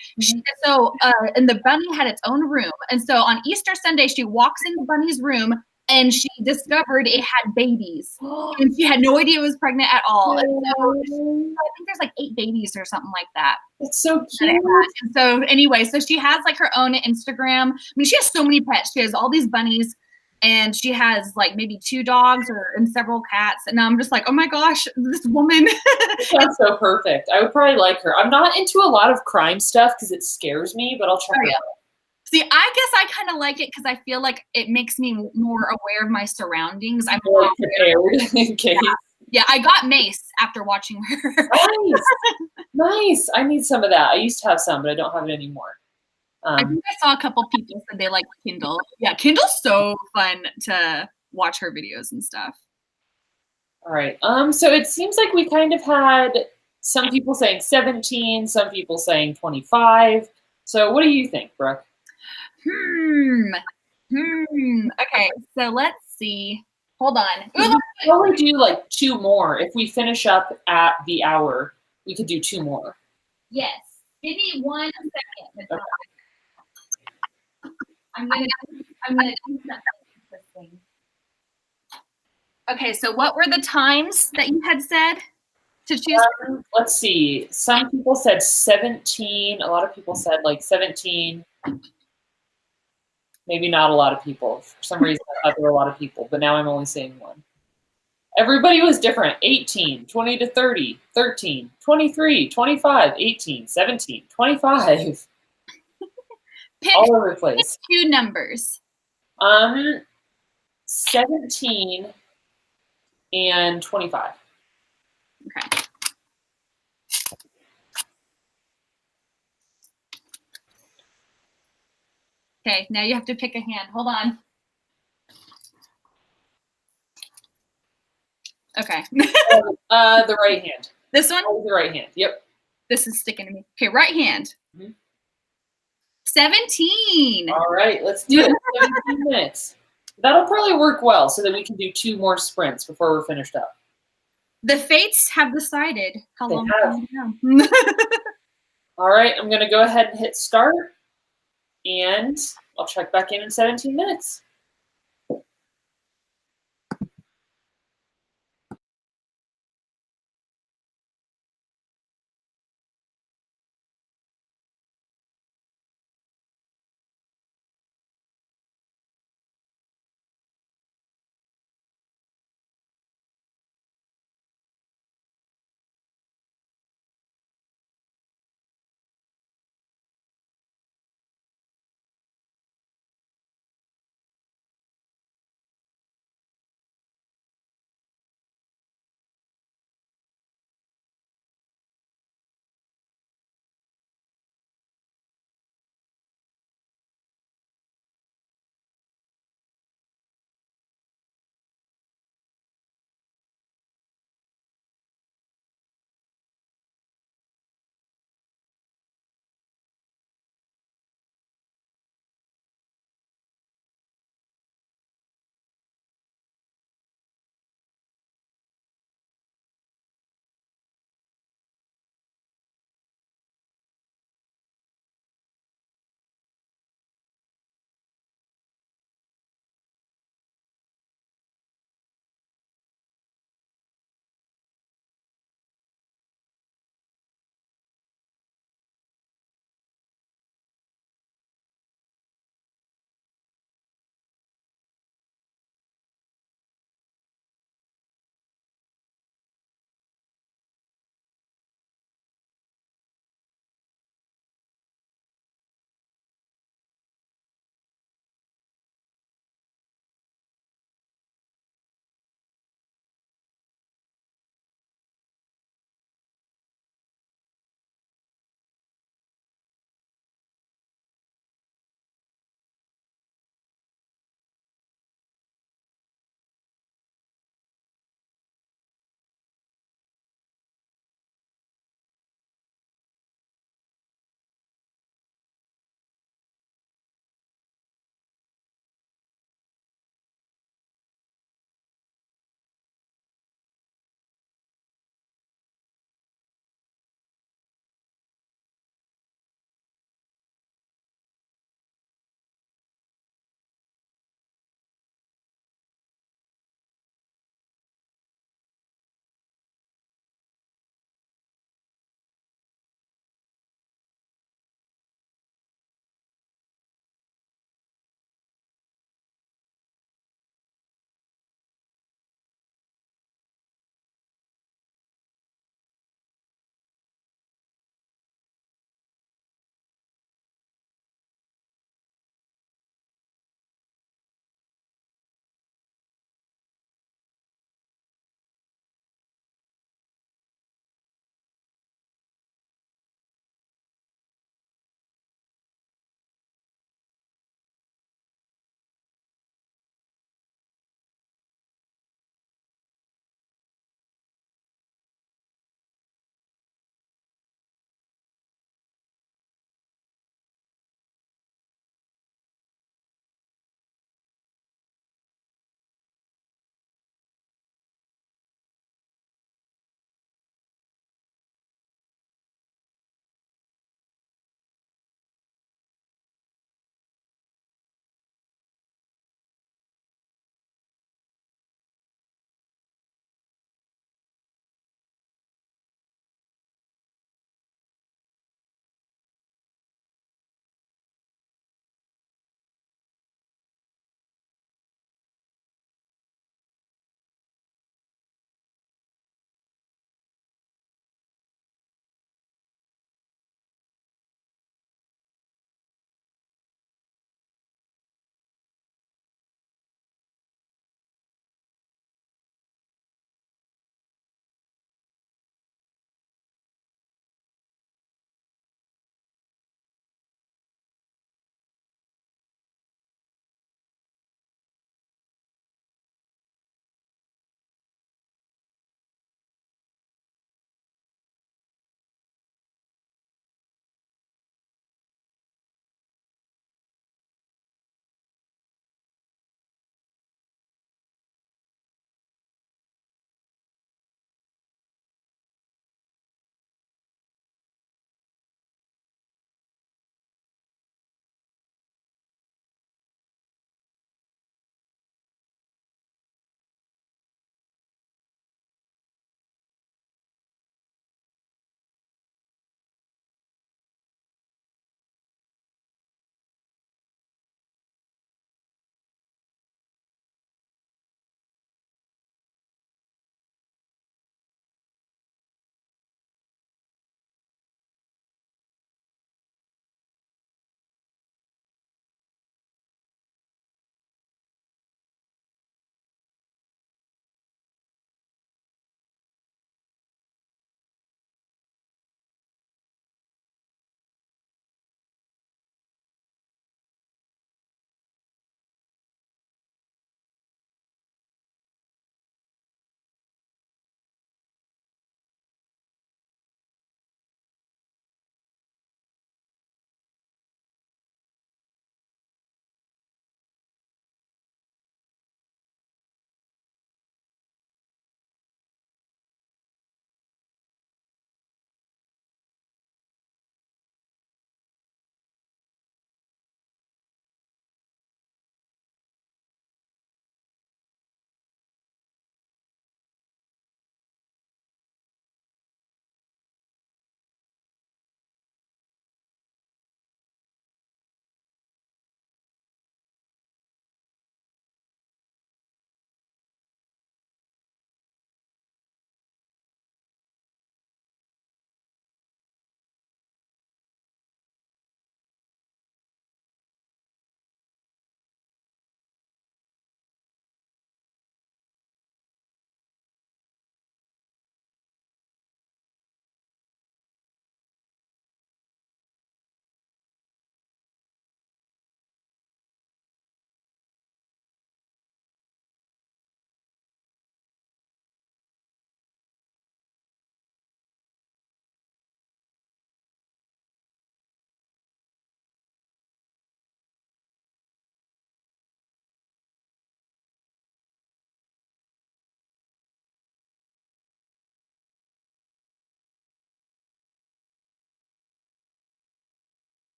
And the bunny had its own room. And so on Easter Sunday, she walks in the bunny's room and she discovered it had babies. And she had no idea it was pregnant at all. And so I think there's like 8 babies or something like that. It's so cute. And so anyway, so she has like her own Instagram. I mean, she has so many pets. She has all these bunnies. And she has like maybe 2 dogs and several cats. And I'm just like, oh my gosh, this woman. That's so perfect. I would probably like her. I'm not into a lot of crime stuff because it scares me, but I'll check it out. See, I guess I kind of like it because I feel like it makes me more aware of my surroundings. I'm more prepared in case. Yeah, I got mace after watching her. Nice. Nice. I need some of that. I used to have some, but I don't have it anymore. I think I saw a couple people said they like Kindle. Yeah, Kindle's so fun to watch her videos and stuff. All right. So it seems like we kind of had some people saying 17, some people saying 25. So what do you think, Brooke? Okay, so let's see. Hold on. We could probably do like 2 more. If we finish up at the hour, we could do 2 more. Yes. Give me 1 second. Okay. I'm gonna do something interesting. Okay, so what were the times that you had said to choose? Let's see. Some people said 17. A lot of people said like 17. Maybe not a lot of people. For some reason, I thought there were a lot of people, but now I'm only saying 1. Everybody was different. 18, 20 to 30, 13, 23, 25, 18, 17, 25. Pick all over the place. 2 numbers. 17 and 25. Okay. Okay, now you have to pick a hand. Hold on. Okay. The right hand. This one? The right hand. Yep. This is sticking to me. Okay, right hand. 17. All right, let's do it. 17 minutes. That'll probably work well so that we can do 2 more sprints before we're finished up. The fates have decided how long we have. All right, I'm going to go ahead and hit start, and I'll check back in 17 minutes.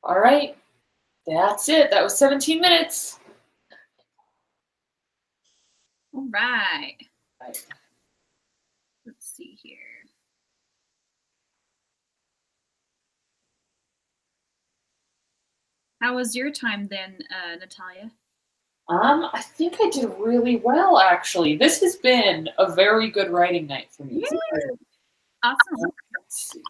All right. That's it. That was 17 minutes. All right. Right. Let's see here. How was your time then, Natalia? I think I did really well, actually. This has been a very good writing night for me. Yeah. Awesome. Let's see.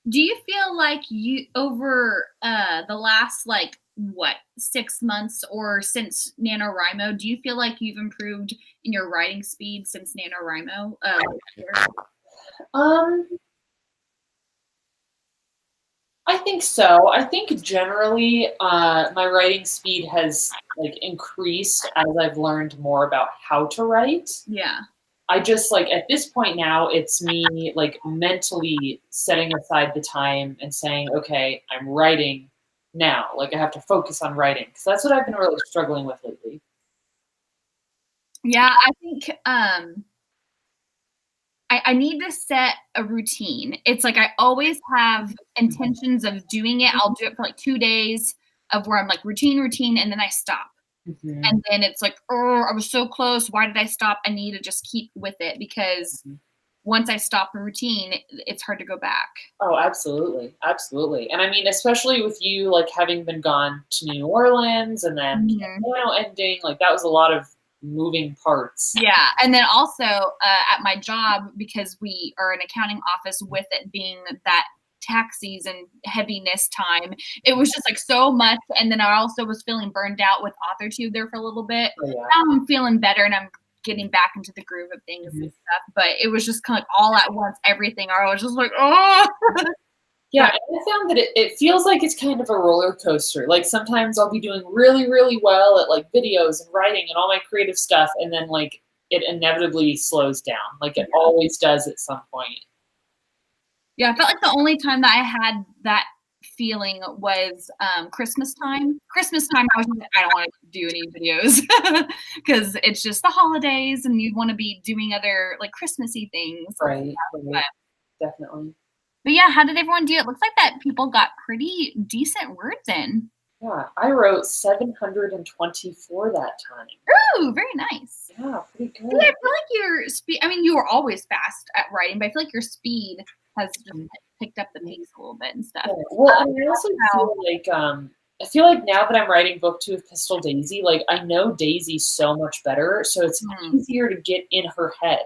Do you feel like you over the last like what 6 months or since NaNoWriMo, do you feel like you've improved in your writing speed since NaNoWriMo? Um, I think so. I think generally, my writing speed has like increased as I've learned more about how to write. Yeah. I just like at this point now, it's me like mentally setting aside the time and saying, okay, I'm writing now. Like I have to focus on writing because that's what I've been really struggling with lately. Yeah, I think I need to set a routine. It's like I always have intentions of doing it. I'll do it for like 2 days of where I'm like routine, and then I stop. Mhm. And then it's like, oh, I was so close. Why did I stop? I need to just keep with it because Mhm. once I stop the routine, it's hard to go back. Oh, absolutely, absolutely. And I mean, especially with you like having been gone to New Orleans and then Mhm. ending, like that was a lot of moving parts. Yeah, and then also at my job, because we are an accounting office, with it being that tax season heaviness time, it was just like so much. And then I also was feeling burned out with AuthorTube there for a little bit. Oh, yeah. Now I'm feeling better and I'm getting back into the groove of things and stuff. But it was just kind of like all at once, everything. I was just like, oh. Yeah, and I found that it feels like it's kind of a roller coaster. Like sometimes I'll be doing really, really well at like videos and writing and all my creative stuff, and then like it inevitably slows down. Like it always does at some point. Yeah, I felt like the only time that I had that feeling was Christmas time. Christmas time, I was just like, I don't want to do any videos because it's just the holidays and you want to be doing other like Christmassy things. Right, But, right. Definitely. but yeah, how did everyone do? It looks like that people got pretty decent words in. Yeah, I wrote 724 that time. Ooh, very nice. Yeah, pretty See, I good. feel like your speed, I mean, you were always fast at writing, but I feel like your speed has just picked up the pace a little bit and stuff. Yeah. Well, I mean, I also I feel like now that I'm writing book 2 of Pistol Daisy, like I know Daisy so much better, so it's easier to get in her head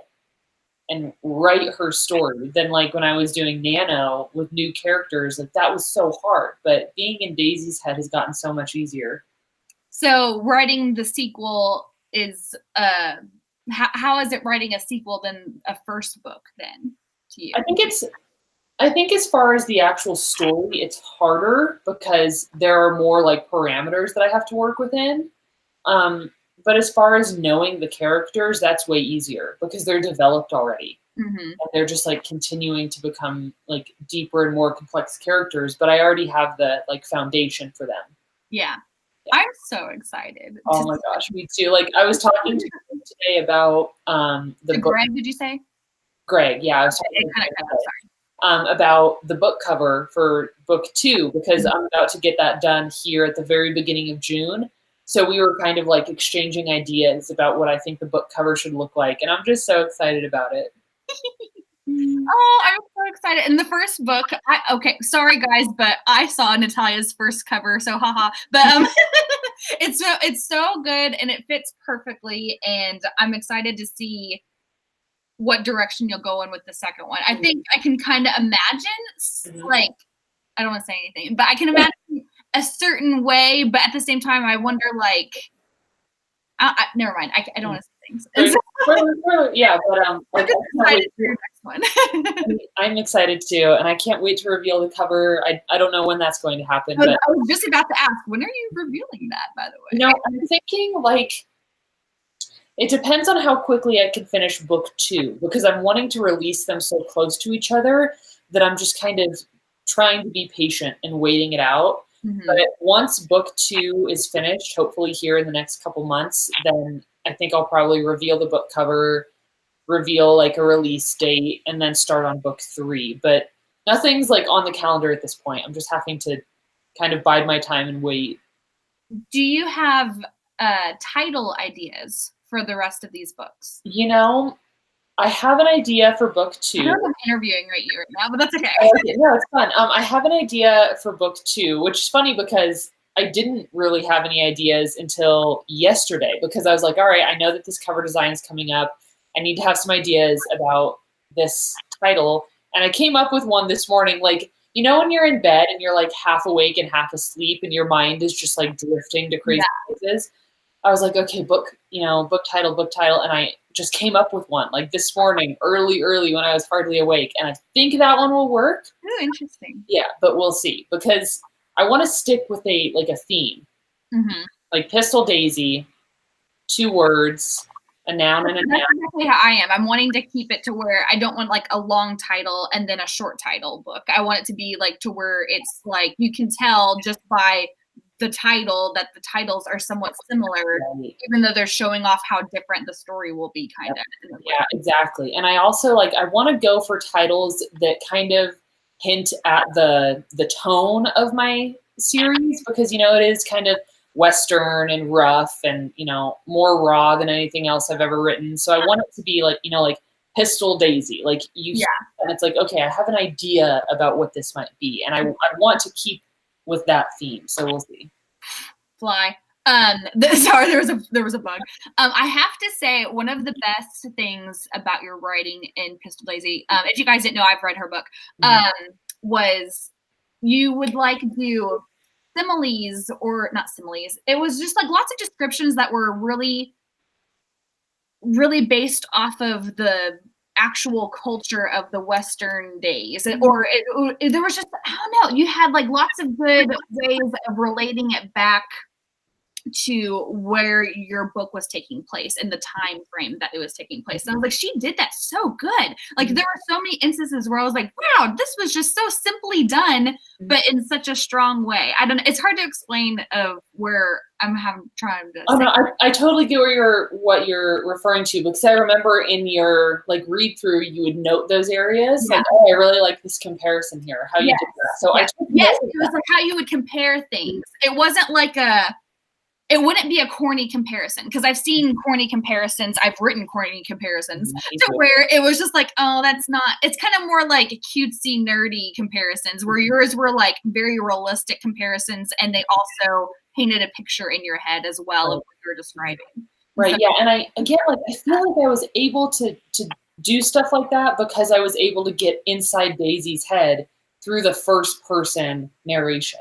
and write her story than like when I was doing Nano with new characters. Like that was so hard, but being in Daisy's head has gotten so much easier. So writing the sequel is how is it writing a sequel than a first book then to you? I think as far as the actual story, it's harder because there are more like parameters that I have to work within. But as far as knowing the characters, that's way easier because they're developed already. And they're just like continuing to become like deeper and more complex characters, but I already have the like foundation for them. Yeah. I'm so excited. Oh my gosh, me too. Like I was talking to him today about the book. Greg, did you say? Greg, yeah, I was talking to Greg, about the book cover for book 2 because I'm about to get that done here at the very beginning of June. So we were kind of like exchanging ideas about what I think the book cover should look like, and I'm just so excited about it. Oh, I'm so excited. And the first book, okay, sorry guys, but I saw Natalia's first cover, so haha. But it's so good and it fits perfectly, and I'm excited to see what direction you'll go in with the second one. I think I can kind of imagine, like, I don't want to say anything, but I can imagine a certain way, but at the same time, I wonder, like, never mind. I don't want to say things. Yeah, but I'm just excited for your next one. I'm excited too, and I can't wait to reveal the cover. I don't know when that's going to happen. But I was just about to ask, when are you revealing that, by the way? You know, I'm thinking like it depends on how quickly I can finish book 2 because I'm wanting to release them so close to each other that I'm just kind of trying to be patient and waiting it out. But once book 2 is finished, hopefully here in the next couple months, then I think I'll probably reveal the book cover, reveal like a release date, and then start on book 3. But Nothing's like on the calendar at this point. I'm just having to kind of bide my time and wait. Do you have title ideas for the rest of these books? You know, I have an idea for book I 2. know I'm interviewing you right now, but that's okay. No, it's fun. I have an idea for book 2, which is funny because I didn't really have any ideas until yesterday, because I was like, all right, I know that this cover design is coming up. I need to have some ideas about this title. And I came up with one this morning. Like, you know, when you're in bed and you're like half awake and half asleep and your mind is just like drifting to crazy places. I was like, okay, book title. And I just came up with one like this morning, early when I was hardly awake. And I think that one will work. Oh, interesting. Yeah, but we'll see, because I want to stick with a theme. Mm-hmm. Like Pistol Daisy, 2 words, a noun and a noun. That's exactly how I am. I'm wanting to keep it to where I don't want like a long title and then a short title book. I want it to be like to where it's like you can tell just by the title that the titles are somewhat similar, even though they're showing off how different the story will be, kind of. Yeah, exactly. And I also I want to go for titles that kind of hint at the tone of my series, because, you know, it is kind of Western and rough and, you know, more raw than anything else I've ever written. So I want it to be like, you know, like Pistol Daisy, like and it's like, okay, I have an idea about what this might be. And I want to keep with that theme. So we'll see. Fly. Sorry, there was a bug. I have to say, one of the best things about your writing in Pistol Daisy, if you guys didn't know, I've read her book, was you would like do similes, or not similes. It was just like lots of descriptions that were really, really based off of the actual culture of the Western days, or there was just, I don't know, you had like lots of good ways of relating it back to where your book was taking place and the time frame that it was taking place. And I was like, she did that so good. Like, there were so many instances where I was like, wow, this was just so simply done, but in such a strong way. I don't know, it's hard to explain of where I'm trying to no, I totally get what you're referring to, because I remember in your read through, you would note those areas. Like, oh, I really like this comparison here, how you did that. So it was like how you would compare things. It wasn't like it wouldn't be a corny comparison, because I've seen corny comparisons. I've written corny comparisons to where it was just like, oh, that's not, it's kind of more like cutesy, nerdy comparisons, where yours were like very realistic comparisons, and they also painted a picture in your head as well of what you're describing. Right. Yeah. And I feel like I was able to do stuff like that because I was able to get inside Daisy's head through the first person narration.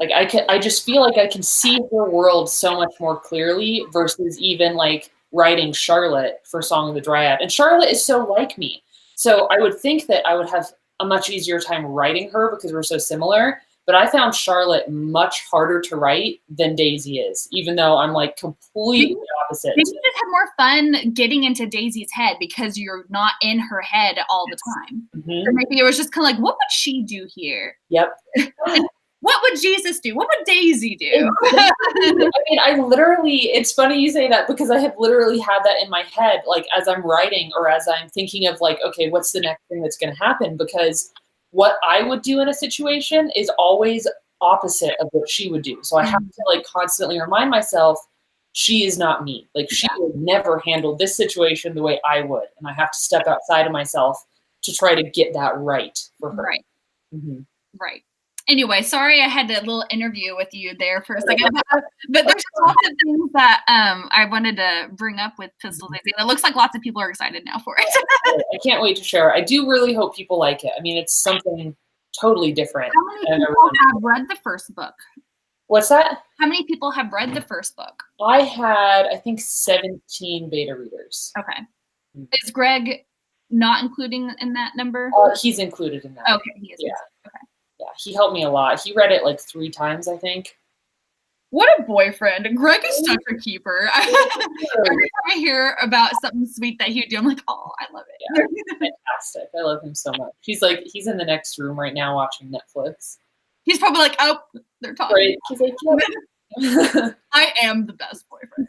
Like, I just feel like I can see her world so much more clearly versus even like writing Charlotte for Song of the Dryad. And Charlotte is so like me. So I would think that I would have a much easier time writing her because we're so similar. But I found Charlotte much harder to write than Daisy is, even though I'm like completely opposite. Maybe you just had more fun getting into Daisy's head because you're not in her head all the time. So maybe it was just kind of like, what would she do here? Yep. What would Jesus do? What would Daisy do? I mean, it's funny you say that, because I have literally had that in my head, like as I'm writing or as I'm thinking of like, okay, what's the next thing that's going to happen? Because what I would do in a situation is always opposite of what she would do. So I have to like constantly remind myself, she is not me. Like, she would never handle this situation the way I would. And I have to step outside of myself to try to get that right for her. Right. Right. Anyway, sorry I had a little interview with you there for a second, but there's lots of things that I wanted to bring up with Pistol Daisy. And it looks like lots of people are excited now for it. I can't wait to share. I do really hope people like it. I mean, it's something totally different. How many people have read the first book? What's that? How many people have read the first book? I had, I think, 17 beta readers. Okay. Is Greg not including in that number? He's included in that. Okay, he is. Yeah. Okay. Yeah, he helped me a lot. He read it like 3 times, I think. What a boyfriend. Greg is such a keeper. Every time I hear about something sweet that he would do, I'm like, oh, I love it. Yeah, fantastic. I love him so much. He's in the next room right now watching Netflix. He's probably like, oh, they're talking. Right. He's like, yeah. I am the best boyfriend.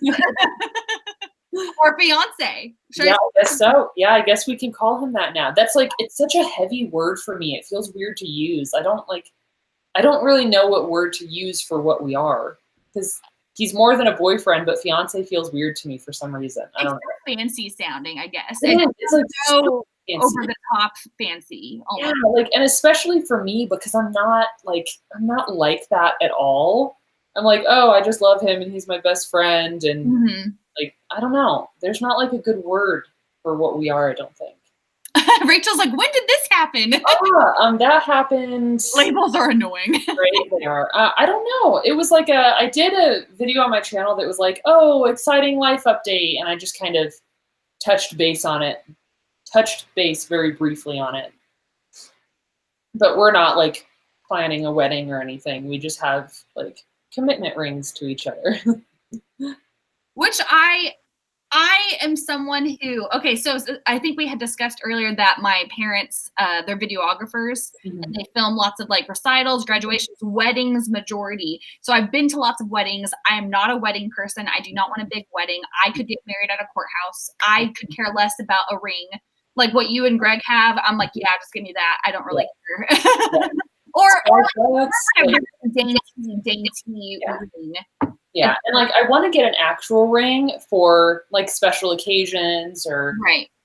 Or fiance. Yeah, I guess so. Yeah, I guess we can call him that now. That's like, it's such a heavy word for me. It feels weird to use. I don't really know what word to use for what we are, because he's more than a boyfriend, but fiance feels weird to me for some reason. I don't know. It's fancy sounding, I guess. It is. It's like so fancy. over the top fancy. Yeah, like, and especially for me, because I'm not like that at all. I'm like, oh, I just love him and he's my best friend, and like, I don't know. There's not like a good word for what we are, I don't think. Rachel's like, when did this happen? That happened. Labels are annoying. Right, they are. I don't know. It was like I did a video on my channel that was like, oh, exciting life update, and I just kind of touched base very briefly on it. But we're not like planning a wedding or anything. We just have like commitment rings to each other. Which I am someone who, okay, so I think we had discussed earlier that my parents, they're videographers, and they film lots of like recitals, graduations, weddings, majority. So I've been to lots of weddings. I am not a wedding person. I do not want a big wedding. I could get married at a courthouse. I could care less about a ring. Like what you and Greg have, I'm like, yeah, just give me that. I don't really care. or dainty ring. Yeah, and like I want to get an actual ring for like special occasions, or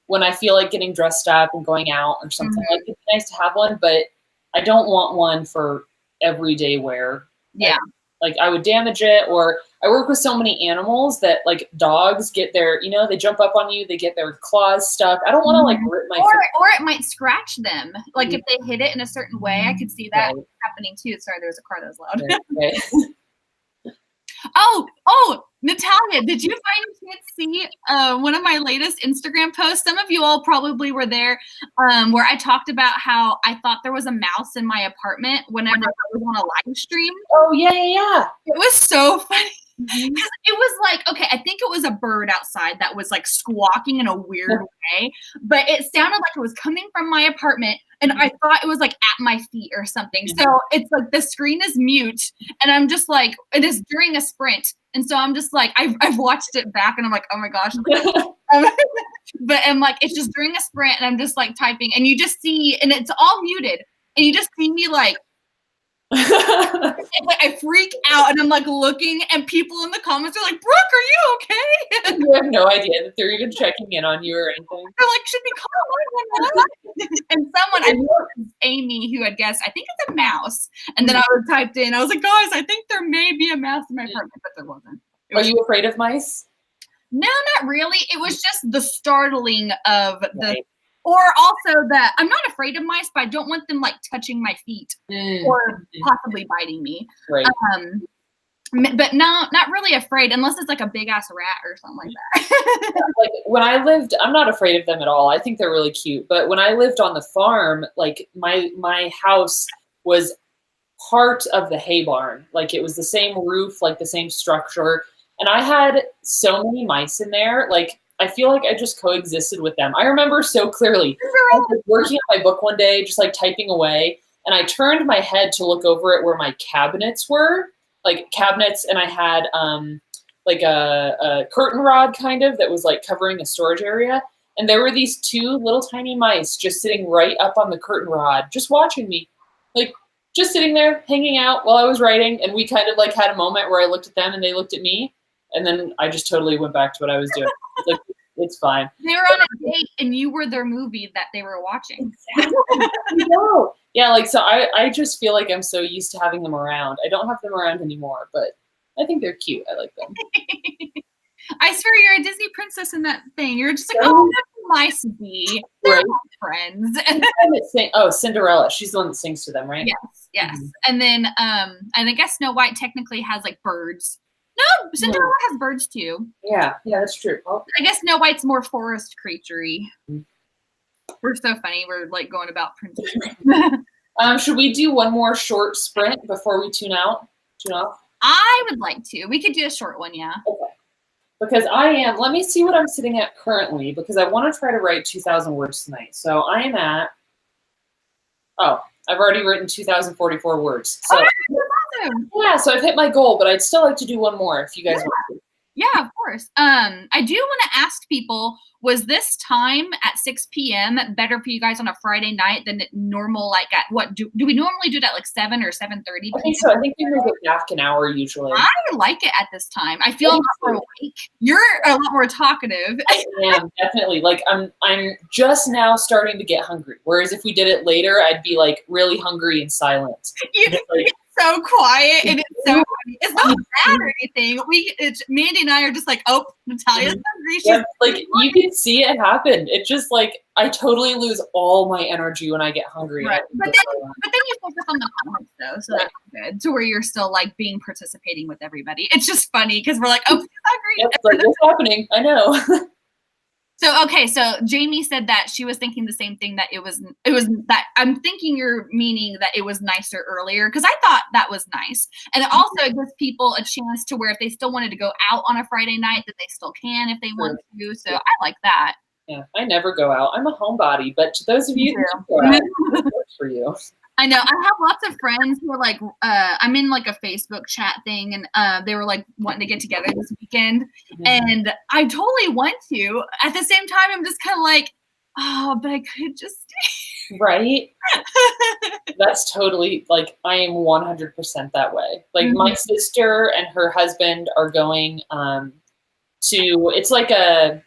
when I feel like getting dressed up and going out or something. Like, it'd be nice to have one, but I don't want one for everyday wear. Yeah. Like I would damage it, or I work with so many animals that like dogs get their, they jump up on you, they get their claws stuck. I don't want to like rip my or it might scratch them. Like if they hit it in a certain way, I could see that happening too. Sorry, there was a car that was loud. Oh, Natalia, did you by any chance see one of my latest Instagram posts? Some of you all probably were there, where I talked about how I thought there was a mouse in my apartment whenever I was on a live stream. Oh, yeah. It was so funny. Because it was like, okay, I think it was a bird outside that was like squawking in a weird way, but it sounded like it was coming from my apartment, and I thought it was like at my feet or something. So it's like the screen is mute, and I'm just like, it is during a sprint, and so I'm just like, I've watched it back, and I'm like, oh my gosh. But I'm like, it's just during a sprint, and I'm just like typing, and you just see, and it's all muted, and you just see me like, it's like I freak out, and I'm like looking, and people in the comments are like, Brooke, are you okay? You have no idea that they're even checking in on you or anything. They're like, should we call 911? And someone, I think it was Amy, who had guessed, I think it's a mouse. And then I was typed in, I was like, guys, I think there may be a mouse in my apartment, but there wasn't. Are you afraid of mice? No, not really. It was just the startling of the or also that I'm not afraid of mice, but I don't want them like touching my feet or possibly biting me. Right. But no, not really afraid unless it's like a big ass rat or something like that. Like when I lived, I'm not afraid of them at all. I think they're really cute. But when I lived on the farm, like my house was part of the hay barn. Like it was the same roof, like the same structure. And I had so many mice in there. Like I feel like I just coexisted with them. I remember so clearly. I was working on my book one day, just like typing away, and I turned my head to look over at where my cabinets were, like cabinets, and I had like a curtain rod kind of that was like covering a storage area, and there were these two little tiny mice just sitting right up on the curtain rod, just watching me, like just sitting there hanging out while I was writing, and we kind of like had a moment where I looked at them and they looked at me. And then I just totally went back to what I was doing. Like, it's fine. They were on a date, and you were their movie that they were watching. No. Yeah, like, so I just feel like I'm so used to having them around. I don't have them around anymore, but I think they're cute. I like them. I swear you're a Disney princess in that thing. You're just like, oh, that's nice bee. They're friends. Oh, Cinderella. She's the one that sings to them, right? Yes. And then, and I guess Snow White technically has like birds. No, Cinderella has birds too. Yeah, that's true. Oh. I guess Snow White's more forest creature-y. We're so funny. We're like going about princesses. Should we do one more short sprint before we tune off? I would like to. We could do a short one, yeah. Okay. Because let me see what I'm sitting at currently, because I want to try to write 2,000 words tonight. So I am at, I've already written 2,044 words. So, awesome. Yeah, so I've hit my goal, but I'd still like to do one more if you guys want to. Yeah, of course. I do want to ask people, was this time at 6 p.m. better for you guys on a Friday night than normal? Like at what do we normally do that like 7 or 7:30 I think p.m.? so. I think we move it back an hour usually. I like it at this time. I feel a lot more awake. You're a lot more talkative. I am definitely like I'm just now starting to get hungry. Whereas if we did it later, I'd be like really hungry and silent. You Like, so quiet and it's so funny. It's not bad or anything. Mandy and I are just like, oh, Natalia's hungry. yeah, like you can see it happen. It just like I totally lose all my energy when I get hungry. Right. But then you focus on the comments though, so that's good. To where you're still like being participating with everybody. It's just funny because we're like, oh, she's hungry. Yep, like what's happening? I know. So Jamie said that she was thinking the same thing, that it was that I'm thinking you're meaning that it was nicer earlier, because I thought that was nice. And it also gives people a chance to where if they still wanted to go out on a Friday night, that they still can if they want to. So I like that. Yeah, I never go out. I'm a homebody, but to those of you who go out, it works for you. I know. I have lots of friends who are like, I'm in like a Facebook chat thing, and they were like wanting to get together this weekend. And I totally want to. At the same time, I'm just kind of like, oh, but I could just stay. Right? That's totally like I am 100% that way. Like my sister and her husband are going to it's like a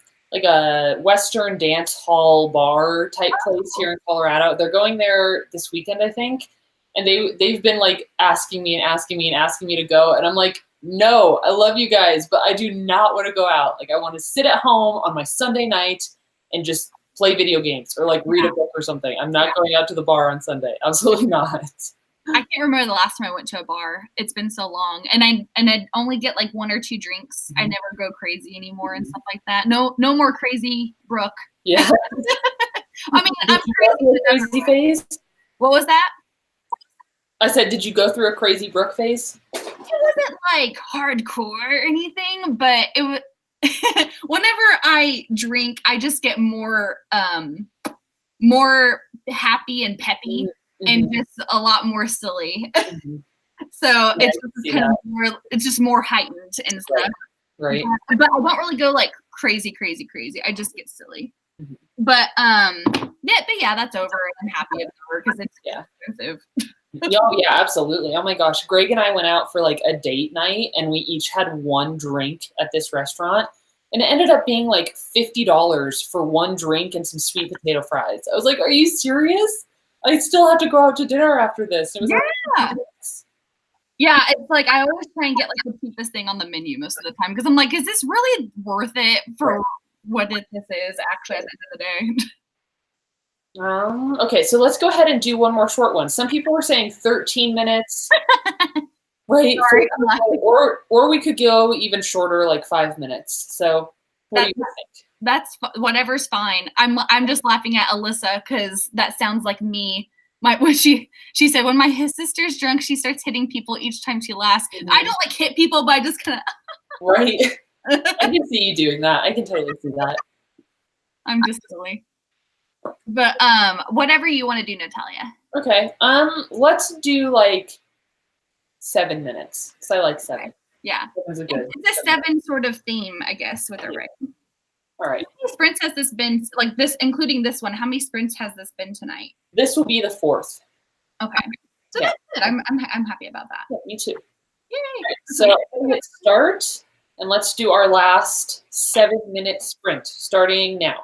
Western dance hall bar type place here in Colorado. They're going there this weekend, I think. And they've been like asking me to go. And I'm like, no, I love you guys, but I do not want to go out. Like I want to sit at home on my Sunday night and just play video games or like read a book or something. I'm not going out to the bar on Sunday. Absolutely not. I can't remember the last time I went to a bar. It's been so long, and I'd only get like 1 or 2 drinks. I never go crazy anymore and stuff like that. No more crazy, Brooke. Yeah. I mean, I'm crazy phase. What was that? I said, did you go through a crazy Brooke phase? It wasn't like hardcore or anything, but it was. Whenever I drink, I just get more happy and peppy. And just a lot more silly. So it's just kind of more, it's just more heightened and stuff. Right. But I don't really go like crazy. I just get silly. But yeah, that's over. I'm happy it's over because it's expensive. Yeah, absolutely. Oh my gosh. Greg and I went out for like a date night and we each had one drink at this restaurant. And it ended up being like $50 for one drink and some sweet potato fries. I was like, are you serious? I still have to go out to dinner after this. It was yeah, it's like I always try and get like the cheapest thing on the menu most of the time because I'm like, is this really worth it for what this is actually at the end of the day? Okay, so let's go ahead and do one more short one. Some people were saying 13 minutes. Right. Sorry, or we could go even shorter, like 5 minutes. So what do you think? That's whatever's fine. I'm just laughing at Alyssa because that sounds like me. When she said when my sister's drunk, she starts hitting people each time she laughs. I don't like hit people, but I just kind of right. I can see you doing that. I can totally see that. I'm just silly. But whatever you want to do, Natalia. Okay. Let's do like 7 minutes because I like 7. Okay. Yeah. It's a 7 sort of theme, I guess, with a ring. All right. How many sprints has this been, like this, including this one? How many sprints has this been tonight? This will be the 4th. Okay. So that's good. I'm happy about that. Yeah, me too. Yay. Right, so let's start and let's do our last 7-minute sprint starting now.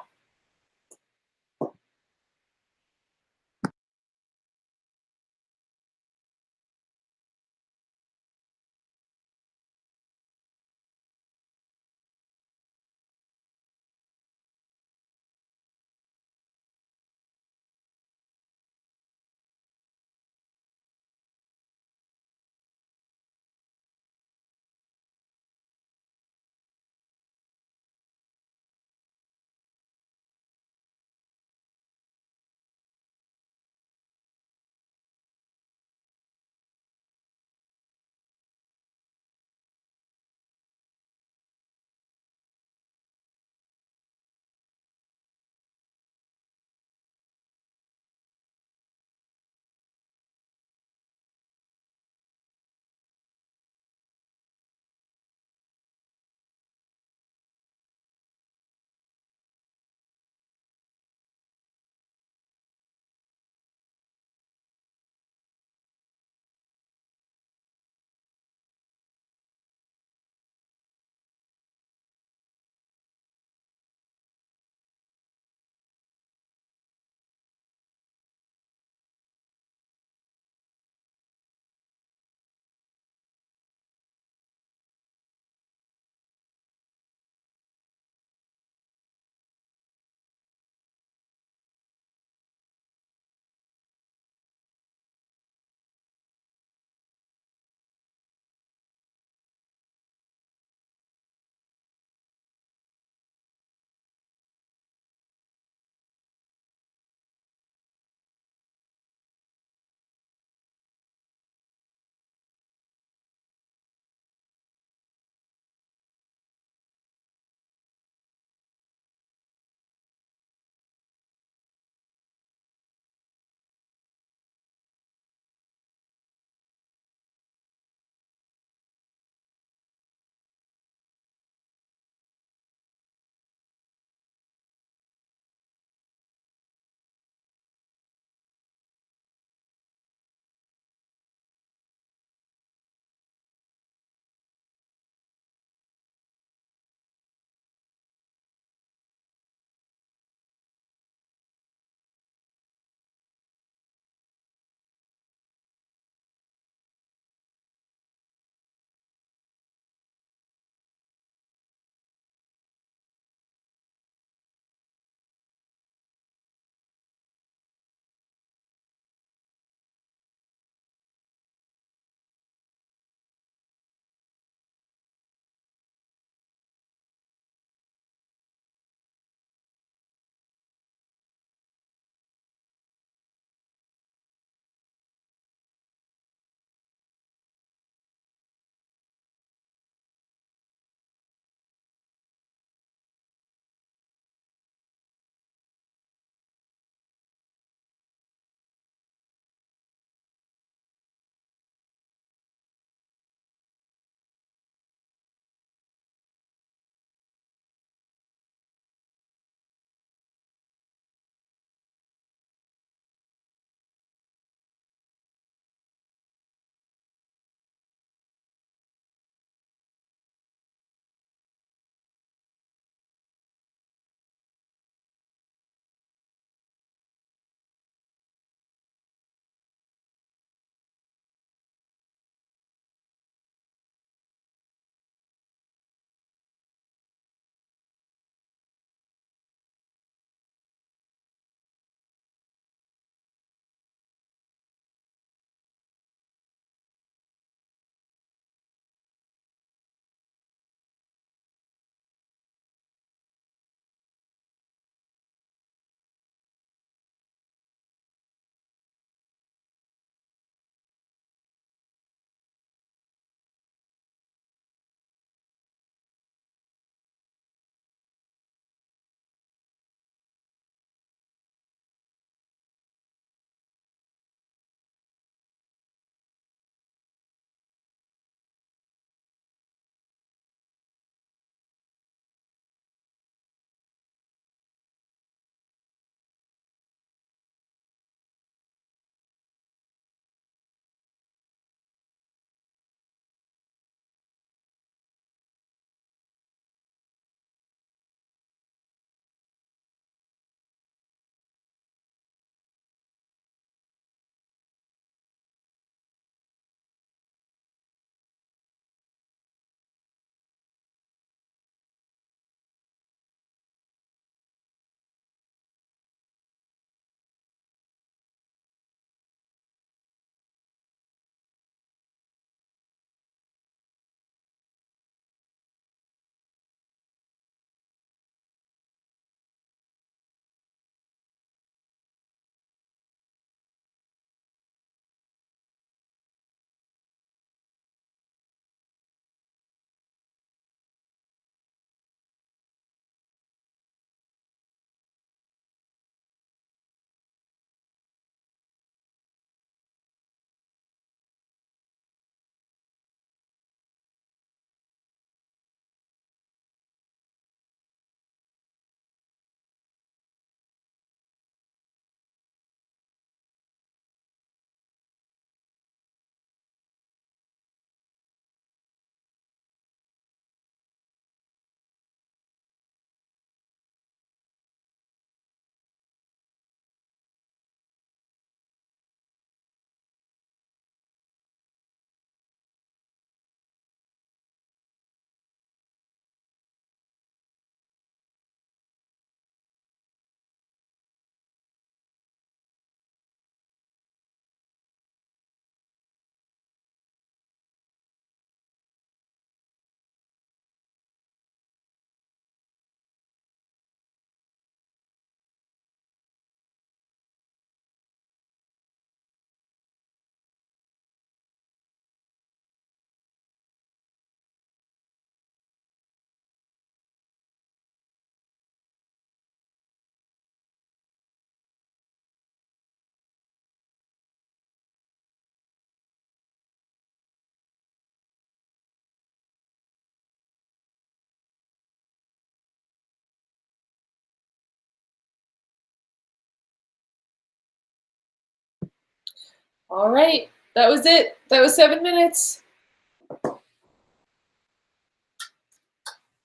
All right. That was it. That was 7 minutes.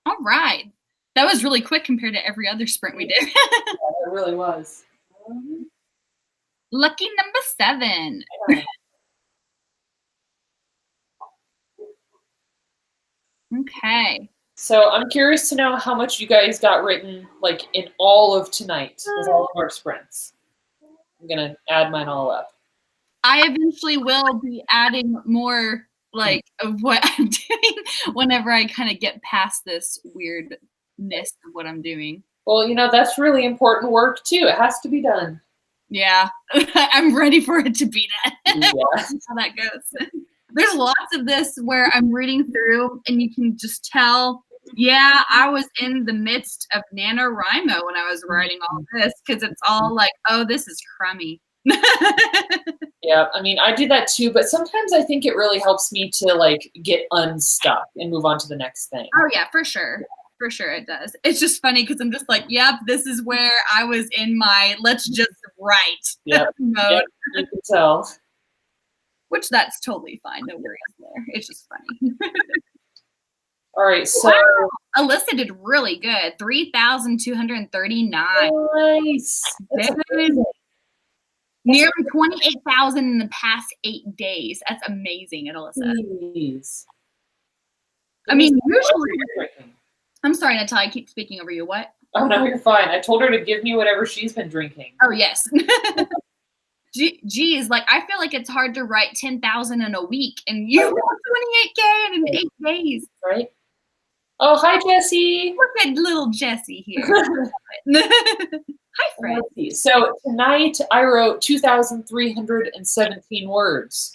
All right. That was really quick compared to every other sprint we did. Yeah, it really was. Lucky number 7. Yeah. Okay. So I'm curious to know how much you guys got written, like in all of tonight, with all of our sprints. I'm gonna add mine all up. I eventually will be adding more like of what I'm doing whenever I kind of get past this weirdness of what I'm doing. Well, you know, that's really important work too. It has to be done. Yeah, I'm ready for it to be done. Yeah. We'll see how that goes. There's lots of this where I'm reading through and you can just tell, yeah, I was in the midst of NaNoWriMo when I was writing all this because it's all like, oh, this is crummy. Yeah, I mean, I do that too, but sometimes I think it really helps me to like get unstuck and move on to the next thing. Oh yeah, for sure. For sure it does. It's just funny because I'm just like, yep, this is where I was in my let's just write mode. Yep, you can tell. Which that's totally fine. No worries there. It's just funny. All right, so wow. Alyssa did really good. 3,239. Nice. That's amazing. Nearly 28,000 in the past 8 days. That's amazing, Alyssa. Jeez. I mean, usually. I'm sorry, Natalia, I keep speaking over you. What? Oh, no, you're fine. I told her to give me whatever she's been drinking. Oh, yes. Geez, like, I feel like it's hard to write 10,000 in a week, and you 28K in 8 days. Right? Oh, hi, Jessie. Look at little Jessie here. Hi, friend. So tonight I wrote 2,317 words.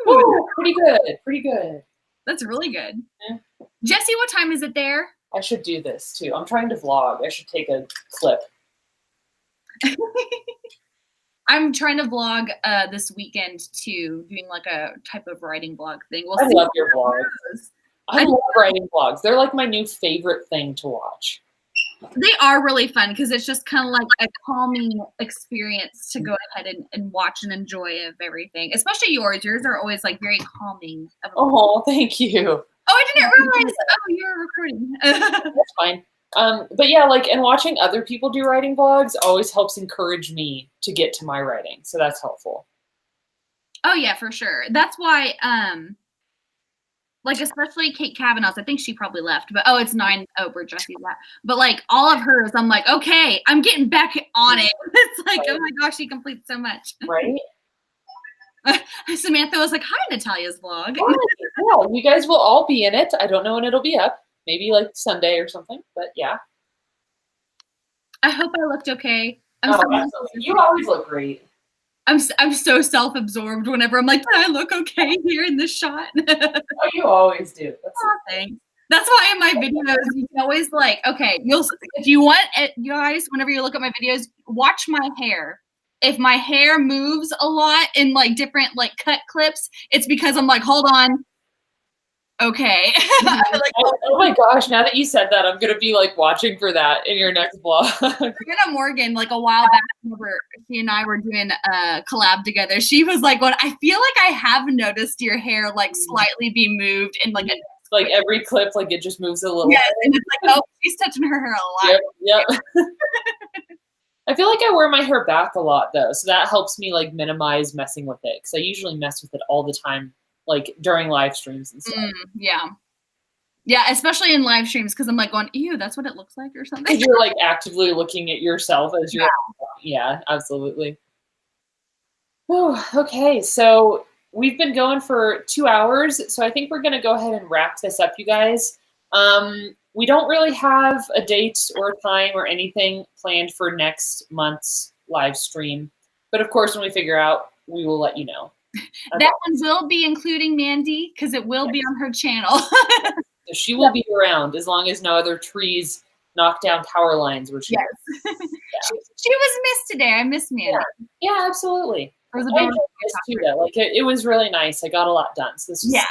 Ooh. Pretty good. Pretty good. That's really good. Yeah. Jessie, what time is it there? I should do this too. I'm trying to vlog. I should take a clip. I'm trying to vlog this weekend too, doing like a type of writing vlog thing. We'll I see love your vlogs. I love writing vlogs. They're like my new favorite thing to watch. They are really fun because it's just kind of like a calming experience to go ahead and watch and enjoy of everything. Especially yours. Yours are always like very calming. Oh, thank you. Oh, I didn't realize. Oh, you were recording. That's fine. But yeah, like, and watching other people do writing vlogs always helps encourage me to get to my writing. So that's helpful. Oh yeah, for sure. That's why, like, especially Kate Kavanaugh's, I think she probably left, but oh, it's 9. Oh, where Jessie's at. But like all of hers, I'm like, okay, I'm getting back on it. It's like, oh my gosh, she completes so much. Right? Samantha was like, hi, Natalia's vlog. Yeah, you guys will all be in it. I don't know when it'll be up. Maybe like Sunday or something, but yeah. I hope I looked okay. You always look great. I'm so self-absorbed whenever I'm like, can I look okay here in this shot? Oh, you always do. Thanks. That's why in my videos, you can always like, okay, if you want it, you guys, whenever you look at my videos, watch my hair. If my hair moves a lot in like different like cut clips, it's because I'm like, hold on. Okay. Like, oh my gosh, now that you said that, I'm going to be like watching for that in your next vlog. Brianna Morgan, like a while back, whenever she and I were doing a collab together, she was like, I feel like I have noticed your hair like slightly be moved in like a like every clip, like it just moves a little. Yes, and it's like, oh, she's touching her hair a lot. Yep. I feel like I wear my hair back a lot though, so that helps me like minimize messing with it because I usually mess with it all the time, like during live streams and stuff. Yeah, especially in live streams because I'm like going, ew, that's what it looks like or something. You're like actively looking at yourself as you're. Yeah, absolutely. Oh, okay, so we've been going for 2 hours, so I think we're going to go ahead and wrap this up, you guys. We don't really have a date or a time or anything planned for next month's live stream, but of course, when we figure out, we will let you know. That one will be including Mandy because it will be on her channel. So she will be around as long as no other trees knock down power lines. Where she is. Yeah. She was missed today. I miss Mandy. Yeah, absolutely. It was too, though. Like it was really nice. I got a lot done. So this was,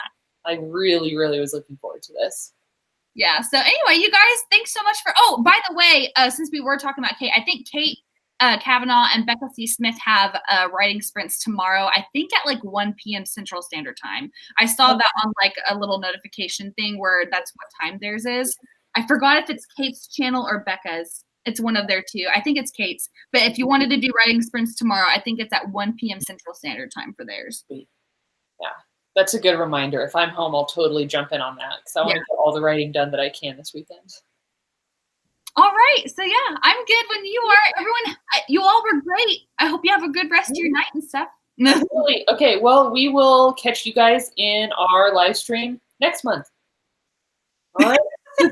I really, really was looking forward to this. Yeah. So anyway, you guys, thanks so much for. Oh, by the way, since we were talking about Kate, I think Kate Kavanaugh and Becca C. Smith have writing sprints tomorrow, I think at like 1 p.m. Central Standard Time. I saw that on like a little notification thing where that's what time theirs is. I forgot if it's Kate's channel or Becca's. It's one of their two. I think it's Kate's. But if you wanted to do writing sprints tomorrow, I think it's at 1 p.m. Central Standard Time for theirs. Yeah, that's a good reminder. If I'm home, I'll totally jump in on that because I want to get all the writing done that I can this weekend. All right. So yeah, I'm good when you are. Everyone, you all were great. I hope you have a good rest of your night and stuff. Absolutely. Okay, well, we will catch you guys in our live stream next month. All right. Bye.